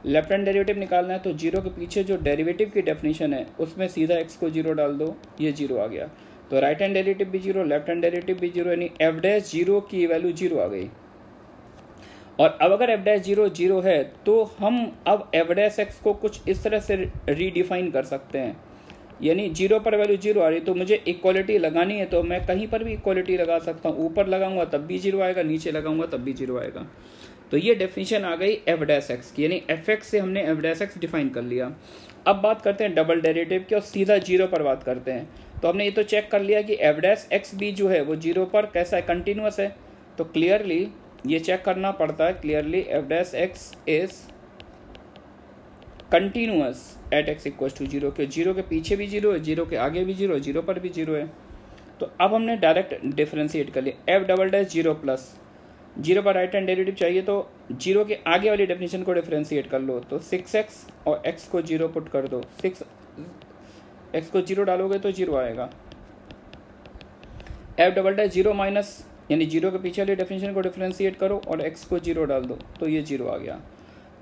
लेफ्ट हैंड डेरिवेटिव निकालना है तो 0 के पीछे जो डेरिवेटिव की डेफिनेशन है उसमें सीधा x को 0 डाल दो, ये 0 आ गया। तो राइट हैंड डेरिवेटिव भी 0, लेफ्ट हैंड डेरिवेटिव भी 0, यानी f'0 की वैल्यू 0 आ गई। और अब अगर f'0 0 है तो हम अब f' को कुछ इस तरह से रीडिफाइन कर सकते हैं, यानी 0 पर वैल्यू 0 आ रही तो मुझे इक्वालिटी लगानी है तो मैं कहीं पर भी इक्वालिटी लगा सकता हूँ, ऊपर लगाऊंगा तब भी 0 आएगा, नीचे लगाऊंगा तब भी 0 आएगा। तो ये डेफिनेशन आ गई f' की, यानी f(x) से हमने f' डिफाइन कर लिया। अब बात करते हैं डबल डेरिवेटिव की और सीधा 0 पर बात करते हैं। तो हमने ये तो चेक कर लिया कि f' भी जो है वो 0 पर कैसा है, कंटिन्यूस है। तो क्लियरली ये चेक करना पड़ता है, clearly f' is continuous at x equal to 0, के 0 के पीछे भी 0 है, 0 के आगे भी 0 है, 0 पर भी 0 है। तो अब हमने डायरेक्ट डिफरेंशिएट कर लिया, f'0 प्लस 0 पर राइट हैंड डेरिवेटिव चाहिए तो 0 के आगे वाली डेफिनेशन को डिफरेंशिएट कर लो। तो 6x और x को 0 पुट कर दो, 6x को 0 डालोगे तो 0 आएगा। f'0 माइनस, यानी 0 के पीछे वाली डेफिनेशन को डिफरेंशिएट करो और x को 0 डाल दो तो ये 0 आ गया।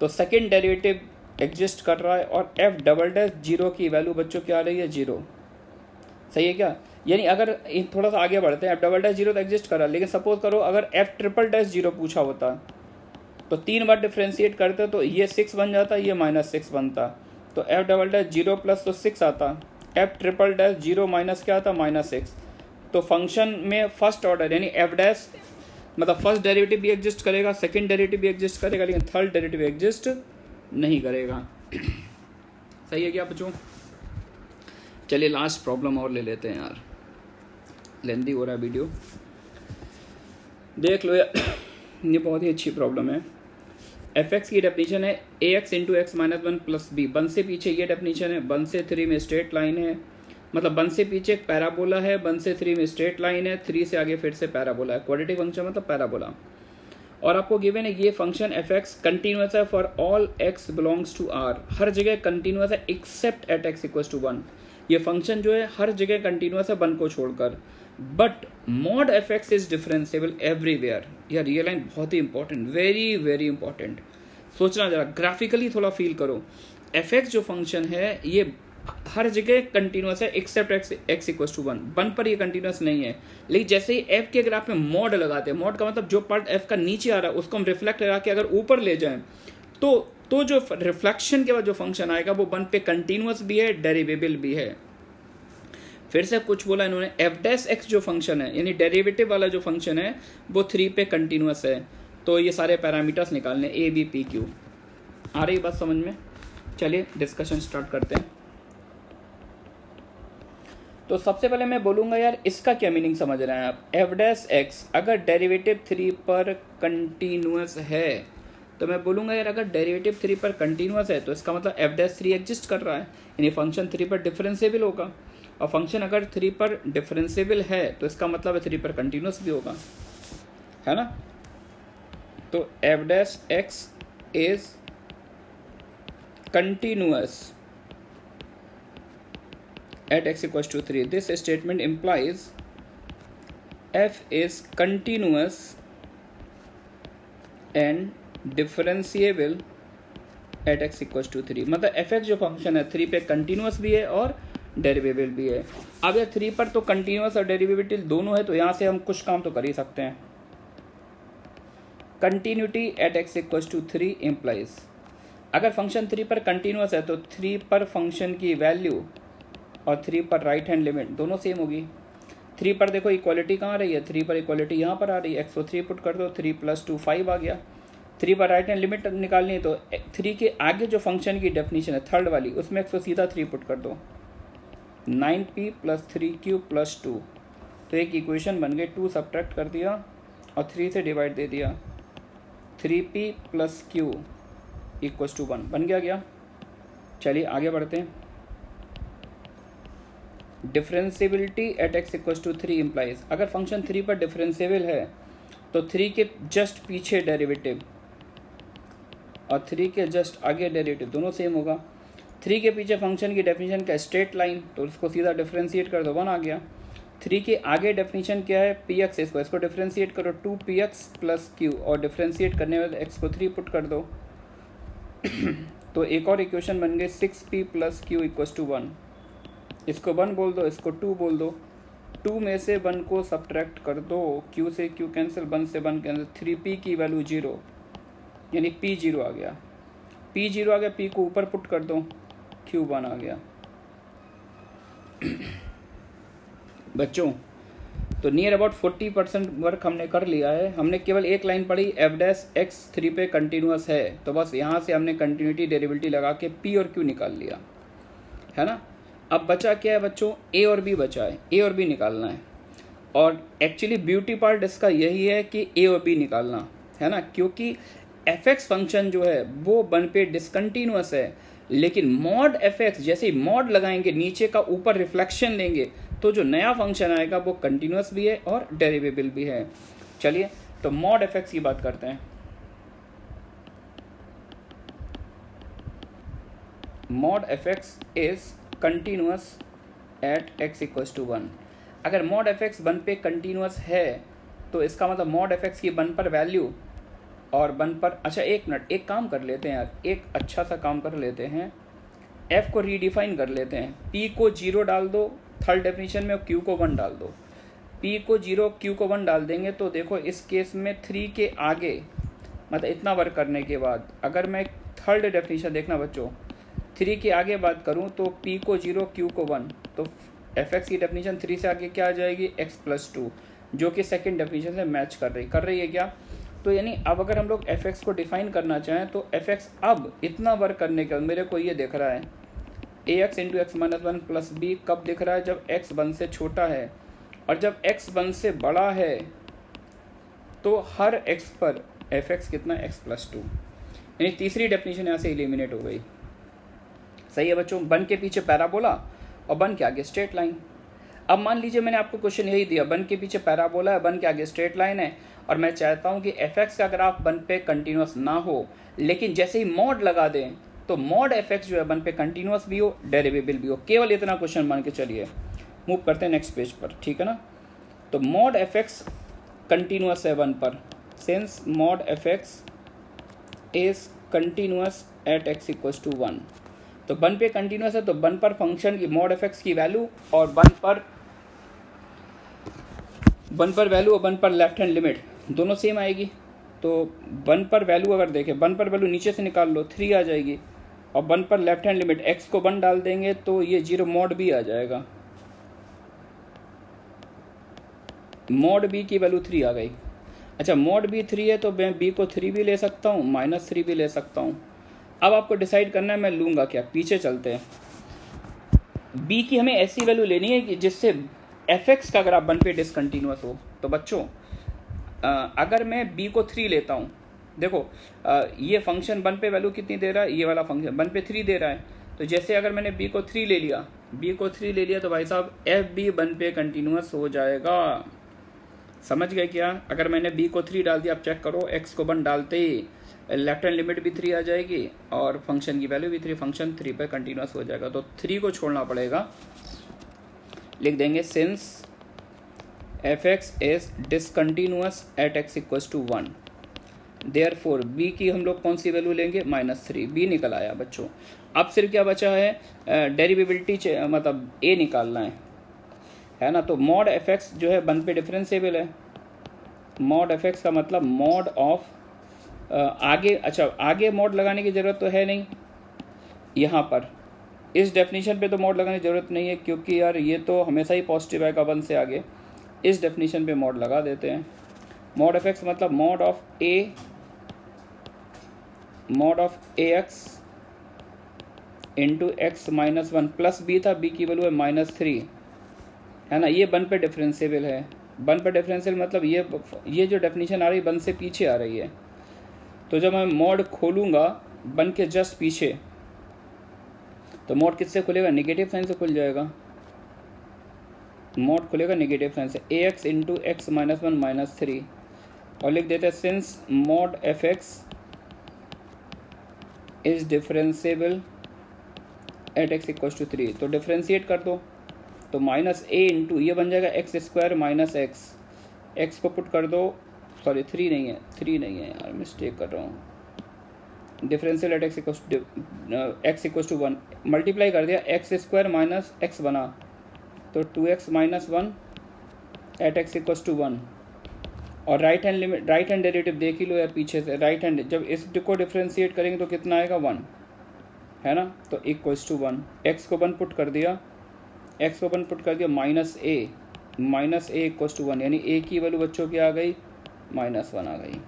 तो सेकेंड डेरिवेटिव एग्जिस्ट कर रहा है और f'0 की वैल्यू बच्चों क्या आ रही है 0, सही है क्या। यानी अगर थोड़ा सा आगे बढ़ते हैं, f'0 तो एग्जिस्ट कर रहा है, लेकिन सपोज करो अगर f'0 पूछा होता तो 3 बार डिफ्रेंशिएट करते तो ये 6 बन जाता, ये -6 बनता। तो f'0 प्लस तो 6 आता, f'0 माइनस क्या आता -6। तो फंक्शन में फर्स्ट ऑर्डर यानी f' मतलब फर्स्ट डेरिवेटिव भी एग्जिस्ट करेगा, सेकेंड डेरिवेटिव भी एग्जिस्ट करेगा, लेकिन थर्ड डेरिवेटिव एग्जिस्ट नहीं करेगा। सही है क्या बच्चों। चलिए लास्ट प्रॉब्लम और ले लेते हैं यार, लेंदी हो रहा है वीडियो, देख लो यार। ये बहुत ही अच्छी प्रॉब्लम है। f(x) की डेफिनेशन है ax into X minus 1 plus B. 1 से पीछे ये डेफिनेशन है, 1 से 3 में स्ट्रेट लाइन है, मतलब 1 से पीछे एक पैराबोला है, 1 से 3 में स्ट्रेट लाइन है, 3 से आगे फिर से पैराबोला है। क्वाड्रेटिक फंक्शन मतलब पैराबोला। और आपको गिवन है ये फंक्शन f(x) कंटिन्यूस है for all x belongs to r, हर जगह कंटिन्यूस है except at x equals to 1। ये फंक्शन जो है हर जगह कंटिन्यूस है 1 को छोड़कर। But mod f(x) is differentiable everywhere. यार ये लाइन बहुत ही इंपॉर्टेंट, वेरी वेरी इंपॉर्टेंट। सोचना जरा, ग्राफिकली थोड़ा फील करो। f(x) जो फंक्शन है ये हर जगह कंटिन्यूस है एक्सेप्ट x इक्वल्स टू 1। 1 पर ये कंटिन्यूस नहीं है, लेकिन जैसे ही f के ग्राफ में मॉड लगाते हैं, मॉड का मतलब जो पार्ट f का नीचे आ रहा है उसको हम रिफ्लेक्ट लगा के अगर ऊपर ले जाएं तो जो रिफ्लेक्शन के बाद जो फंक्शन आएगा वो 1 पे कंटिन्यूस भी है, डेरिवेबल भी है। फिर से कुछ बोला इन्होंने, f' जो फंक्शन है यानी डेरिवेटिव वाला जो फंक्शन है वो 3 पे कंटिन्यूस है। तो ये सारे पैरामीटर्स निकालने a b p q। आ रही बात समझ में। चलिए डिस्कशन स्टार्ट करते हैं। तो सबसे पहले मैं बोलूँगा यार इसका क्या मीनिंग समझ रहे हैं आप। f' अगर डेरिवेटिव 3 पर कंटिन्यूस है तो मैं बोलूँगा यार अगर डेरिवेटिव 3 पर कंटिन्यूस है तो इसका मतलब f'3 एग्जिस्ट कर रहा है, यानी फंक्शन 3 पर डिफरेंशिएबल होगा। और फंक्शन अगर 3 पर डिफरेंशिएबल है तो इसका मतलब है 3 पर कंटिन्यूस भी होगा, है ना। तो f' is continuous at x equals to 3. This statement implies f is continuous and differentiable at x equals to 3। मतलब f(x) जो फंक्शन है 3 पे कंटिन्यूस भी है और डेरिवेबल भी है। अब ये 3 पर तो कंटिन्यूस और डेरिवेटिव दोनों है तो यहाँ से हम कुछ काम तो कर ही सकते हैं। Continuity at x equals to 3 implies, अगर फंक्शन 3 पर कंटिन्यूस है तो 3 पर फंक्शन की वैल्यू और 3 पर राइट हैंड लिमिट दोनों सेम होगी। 3 पर देखो इक्वालिटी कहाँ आ रही है, 3 पर इक्वालिटी यहाँ पर आ रही है, x को 3 पुट कर दो, 3 + 2 5 आ गया। 3 पर राइट हैंड लिमिट निकालनी है तो 3 के आगे जो फंक्शन की डेफिनेशन है थर्ड वाली उसमें x को सीधा 3 पुट कर दो, 9p + 3q + 2। तो एक इक्वेशन बन गई, 2 सब्ट्रैक्ट कर दिया और 3 से डिवाइड दे दिया, 3p + q इक्वल टू 1 बन गया। चलिए आगे बढ़ते हैं। Differentiability at x equal to 3 implies, अगर फंक्शन 3 पर डिफरेंशिएबल है तो 3 के जस्ट पीछे डेरिवेटिव और 3 के जस्ट आगे डेरिवेटिव दोनों सेम होगा। 3 के पीछे फंक्शन की डेफिनेशन क्या है, स्ट्रेट लाइन, तो उसको सीधा डिफरेंशिएट कर दो 1 आ गया। 3 के आगे डेफिनेशन क्या है, पी एक्स, इसको डिफरेंशिएट करो 2px प्लस क्यू, और डिफरेंशिएट करने में x को 3 पुट कर दो तो एक और इक्वेशन बन गई 6p plus Q equal to 1। इसको 1 बोल दो, इसको 2 बोल दो। 2 में से 1 को सब्ट्रैक्ट कर दो, q से q कैंसिल, 1 से 1 कैंसिल, 3p की वैल्यू 0, यानी p 0 आ गया। p 0 आ गया, p को ऊपर पुट कर दो, q 1 आ गया। बच्चों तो नियर अबाउट 40% वर्क हमने कर लिया है। हमने केवल एक लाइन पढ़ी, एफ डैश एक्स 3 पे कंटिन्यूस है, तो बस यहाँ से हमने कंटिन्यूटी डेरिवेटिव लगा के p और q निकाल लिया, है ना। अब बचा क्या है बच्चों, a और b बचा है, a और b निकालना है। और एक्चुअली ब्यूटी पार्ट इसका यही है कि a और b निकालना है ना, क्योंकि fx फंक्शन जो है वो 1 पे डिसकंटिन्यूअस है, लेकिन मॉड fx जैसे ही मॉड लगाएंगे नीचे का ऊपर रिफ्लेक्शन लेंगे तो जो नया फंक्शन आएगा वो कंटिन्यूअस भी है और डेरिवेबल भी है। चलिए तो मॉड fx की बात करते हैं। Mod fx is continuous at x equals to 1। अगर मॉड fx 1 पे कंटिन्यूअस है तो इसका मतलब मॉड fx की 1 पर वैल्यू और 1 पर, अच्छा एक मिनट, एक काम कर लेते हैं यार, एक अच्छा सा काम कर लेते हैं, f को रीडिफाइन कर लेते हैं। p को 0 डाल दो थर्ड डेफिनेशन में और q को 1 डाल दो। p को 0 q को 1 डाल देंगे तो देखो इस केस में 3 के आगे, मतलब इतना वर्क करने के बाद अगर मैं थर्ड डेफिनेशन देखना बच्चों, 3 के आगे बात करूं तो p को 0 q को 1, तो fx की डेफिनेशन 3 से आगे क्या आ जाएगी, x प्लस 2, जो कि सेकेंड डेफिनेशन से मैच कर रही है क्या। तो यानी अब अगर हम लोग fx को डिफाइन करना चाहें तो fx अब इतना वर्क करने के बाद मेरे को ये दिख रहा है ax into X minus 1 plus b, कब दिख रहा है, जब x 1 से छोटा है, और जब x 1 से बड़ा है तो हर x पर fx कितना, x प्लस 2, यानी तीसरी डेफिनेशन यहाँ से एलिमिनेट हो गई। सही है बच्चों, 1 के पीछे पैराबोला और 1 के आगे स्ट्रेट लाइन। अब मान लीजिए मैंने आपको क्वेश्चन यही दिया, 1 के पीछे पैराबोला है, 1 के आगे स्ट्रेट लाइन है, और मैं चाहता हूँ कि fx का ग्राफ 1 पे कंटिन्यूअस ना हो, लेकिन जैसे ही मॉड लगा दें तो मॉड fx जो है 1 पे कंटिन्यूअस भी हो, डेरिवेबल भी हो। केवल इतना क्वेश्चन मान के चलिए, मूव करते हैं नेक्स्ट पेज पर, ठीक है ना। तो मॉड fx कंटिन्यूअस है 1 पर, since mod fx is continuous at x equals to 1, तो 1 पे कंटिन्यूअस है तो 1 पर फंक्शन की मॉड fx की वैल्यू और 1 पर वैल्यू और 1 पर लेफ्ट हैंड लिमिट दोनों सेम आएगी। तो 1 पर वैल्यू अगर देखें, 1 पर वैल्यू नीचे से निकाल लो 3 आ जाएगी, और 1 पर लेफ्ट हैंड लिमिट x को 1 डाल देंगे तो ये 0 मॉड b आ जाएगा, मॉड b की वैल्यू 3 आ गई। अच्छा मॉड b 3 है तो मैं b को 3 भी ले सकता हूँ, माइनस 3 भी ले सकता हूँ। अब आपको डिसाइड करना है मैं लूँगा क्या, पीछे चलते हैं। b की हमें ऐसी वैल्यू लेनी है कि जिससे fx का ग्राफ 1 पे डिसकंटिन्यूअस हो। तो बच्चों अगर मैं b को 3 लेता हूँ, देखो ये फंक्शन 1 पे वैल्यू कितनी दे रहा है, ये वाला फंक्शन 1 पे 3 दे रहा है, तो जैसे अगर मैंने b को 3 ले लिया तो भाई साहब एफ बी 1 पे कंटिन्यूअस हो जाएगा। समझ गए क्या। अगर मैंने b को 3 डाल दिया, आप चेक करो x को 1 डालते ही लेफ्ट हैंड लिमिट भी 3 आ जाएगी और फंक्शन की वैल्यू भी 3, फंक्शन 3 पे कंटिन्यूअस हो जाएगा। तो 3 को छोड़ना पड़ेगा, लिख देंगे since fx is discontinuous at x equals to 1, therefore b की हम लोग कौन सी वैल्यू लेंगे, -3, b निकल आया बच्चों। अब सिर्फ क्या बचा है, डेरिवेबिलिटी मतलब a निकालना है ना। तो मॉड fx जो है 1 पे डिफरेंशिएबल है, मॉड fx का मतलब मॉड ऑफ आगे, अच्छा आगे मॉड लगाने की ज़रूरत तो है नहीं, यहाँ पर इस डेफिनेशन पे तो मॉड लगाने की ज़रूरत नहीं है क्योंकि यार ये तो हमेशा ही पॉजिटिव आएगा 1 से आगे। इस डेफिनेशन पे मॉड लगा देते हैं। मॉड fx मतलब mod of ax into X minus 1 plus b था, b की वैल्यू है -3, है ना। ये 1 पे डिफरेंशिएबल है, 1 पे डिफरेंशियल मतलब ये जो डेफिनेशन आ रही है 1 से पीछे आ रही है। तो जब मैं मॉड खोलूँगा 1 के जस्ट पीछे, तो मोड किससे खुलेगा, नेगेटिव साइन से खुल जाएगा, मोड खुलेगा नेगेटिव साइन से, ax into X minus 1 minus 3, और लिख देते हैं since mod F X is differentiable at X equal to 3, तो डिफरेंशिएट कर दो, तो माइनस ए इंटू ये बन जाएगा x square minus x, x को पुट कर दो, सॉरी 3 नहीं है यार, मिस्टेक कर रहा हूँ, differential at X equal to 1, multiply कर दिया, एक्स स्क्वायर माइनस एक्स बना, तो 2x minus 1 at X equal to 1, और right hand limit, right hand derivative देख ही लो यार पीछे से, राइट हैंड जब इसको डिफरेंशिएट करेंगे तो कितना आएगा 1, है ना, तो इक्वल्स टू 1, एक्स को 1 पुट कर दिया, माइनस ए इक्वल्स टू 1, यानी ए की वैल्यू बच्चों की आ गई -1 आ गई,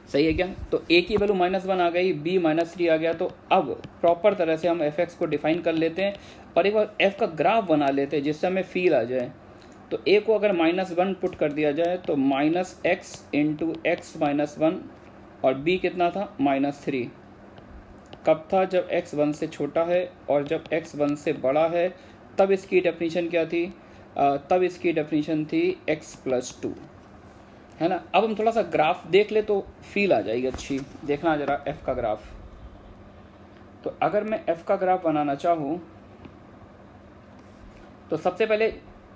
सही है क्या, तो ए की वैल्यू -1 आ गई, बी -3 आ गया, तो अब प्रॉपर तरह से हम एफ एक्स को डिफाइन कर लेते हैं और एक बार एफ का ग्राफ बना लेते हैं जिससे हमें फील आ जाए, तो ए को अगर -1 पुट कर दिया जाए तो -x इंटू एक्स माइनस 1, और बी कितना था -3, कब था, जब x 1 से छोटा है और जब x 1 से बड़ा है, तब इसकी डेफिनेशन क्या थी, तब इसकी डेफिनेशन थी x + 2, है ना। अब हम थोड़ा सा ग्राफ देख ले तो फील आ जाएगी अच्छी, देखना जरा f का ग्राफ, तो अगर मैं f का ग्राफ बनाना चाहूँ तो सबसे पहले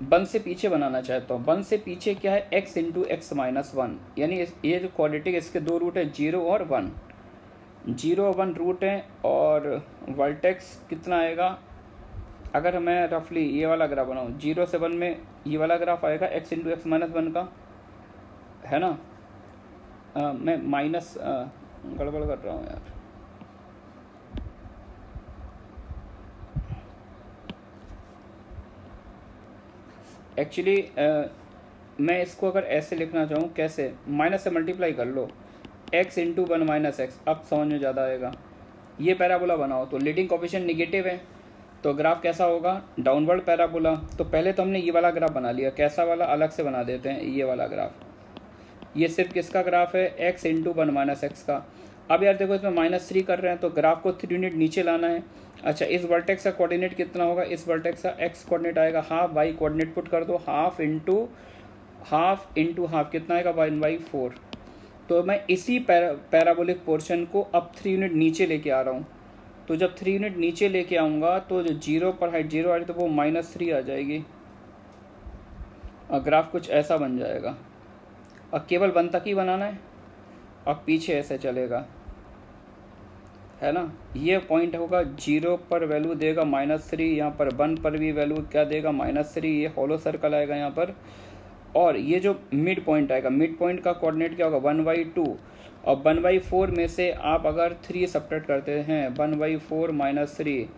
1 से पीछे बनाना चाहता हूँ, 1 से पीछे क्या है, x इंटू एक्स माइनस 1, यानी ये जो क्वाड्रेटिक इसके 2 रूट है, 0 और 1, 0 और 1 रूट है, और वर्टेक्स कितना आएगा, अगर मैं रफली ये वाला ग्राफ बनाऊँ 0 से 1 में ये वाला ग्राफ आएगा x इंटू एक्स माइनस 1 का, है ना, मैं माइनस गड़बड़ कर रहा हूँ यार, एक्चुअली मैं इसको अगर ऐसे लिखना चाहूँ, कैसे, माइनस से मल्टीप्लाई कर लो, x इंटू 1 माइनस एक्स, अब समझ में ज़्यादा आएगा, ये पैराबोला बनाओ, तो लीडिंग कोफिशिएंट निगेटिव है, तो ग्राफ कैसा होगा, डाउनवर्ड पैराबोला, तो पहले तो हमने ये वाला ग्राफ बना लिया, कैसा वाला, अलग से बना देते हैं, ये वाला ग्राफ, ये सिर्फ किसका ग्राफ है, x इंटू 1 माइनस एक्स का। अब यार देखो इसमें -3 कर रहे हैं तो ग्राफ को 3 यूनिट नीचे लाना है, अच्छा इस वर्टेक्स का कोऑर्डिनेट कितना होगा, इस वर्टेक्स का x कोऑर्डिनेट आएगा हाफ, y कोऑर्डिनेट पुट कर दो, हाफ इंटू हाफ कितना आएगा 1/4, तो मैं इसी पैराबोलिक पोर्शन को अब 3 यूनिट नीचे लेके आ रहा हूँ, तो जब 3 यूनिट नीचे लेके आऊँगा तो जो 0 पर हाइट 0 आ रही तो वो -3 आ जाएगी, और ग्राफ कुछ ऐसा बन जाएगा, और केवल 1 तक ही बनाना है, अब पीछे ऐसे चलेगा, है ना, ये पॉइंट होगा 0 पर वैल्यू देगा -3, यहाँ पर 1 पर भी वैल्यू क्या देगा -3, ये हॉलो सर्कल आएगा यहाँ पर, और ये जो मिड पॉइंट आएगा, मिड पॉइंट का कोऑर्डिनेट क्या होगा 1/2, और 1/4 में से आप अगर 3 सब्ट्रैक्ट करते हैं 1/4 -3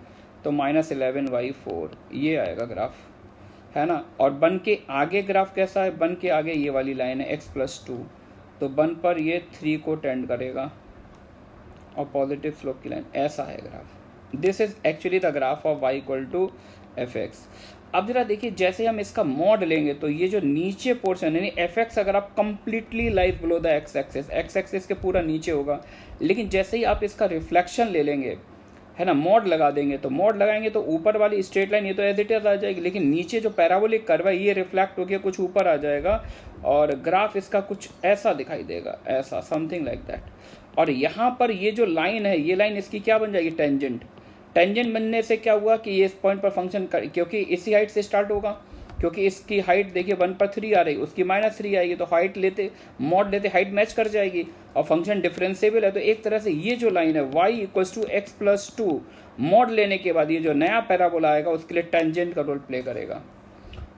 तो -11/4, ये आएगा ग्राफ, है ना, और 1 के आगे ग्राफ कैसा है, 1 के आगे ये वाली लाइन है x + 2, तो 1 पर ये 3 को टेंड करेगा, और पॉजिटिव स्लोप की लाइन, ऐसा है graph, this is actually the graph of y = fx। अब जरा देखिए, जैसे हम इसका मॉड लेंगे तो ये जो नीचे पोर्शन यानी fx, अगर आप completely lies below the x axis के पूरा नीचे होगा, लेकिन जैसे ही आप इसका रिफ्लेक्शन ले लेंगे, है ना, मॉड लगा देंगे, तो मॉड लगाएंगे तो ऊपर वाली स्ट्रेट लाइन ये तो एज इट इज आ जाएगी, लेकिन नीचे जो पैराबोलिक कर्व है ये रिफ्लेक्ट होकर कुछ ऊपर आ जाएगा, और ग्राफ इसका कुछ ऐसा दिखाई देगा, ऐसा समथिंग लाइक दैट, और यहाँ पर ये जो लाइन है, ये लाइन इसकी क्या बन जाएगी, टेंजेंट बनने से क्या हुआ कि ये इस पॉइंट पर फंक्शन क्योंकि इसी हाइट से स्टार्ट होगा, क्योंकि इसकी हाइट देखिए 1 पर 3 आ रही, उसकी -3 आएगी, तो हाइट लेते मॉड लेते हाइट मैच कर जाएगी, और फंक्शन डिफरेंशिएबल है, तो एक तरह से ये जो लाइन है y = x + 2 मॉड लेने के बाद ये जो नया पैराबोला आएगा उसके लिए टेंजेंट का रोल प्ले करेगा।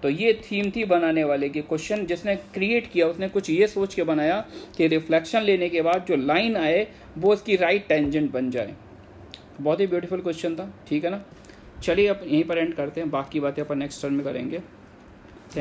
तो ये थीम थी बनाने वाले की, क्वेश्चन जिसने क्रिएट किया उसने कुछ ये सोच के बनाया कि रिफ्लेक्शन लेने के बाद जो लाइन आए वो उसकी राइट टेंजेंट बन जाए, बहुत ही ब्यूटीफुल क्वेश्चन था, ठीक है ना। चलिए अब यहीं पर एंड करते हैं, बाकी बातें अपन नेक्स्ट टर्न में करेंगे।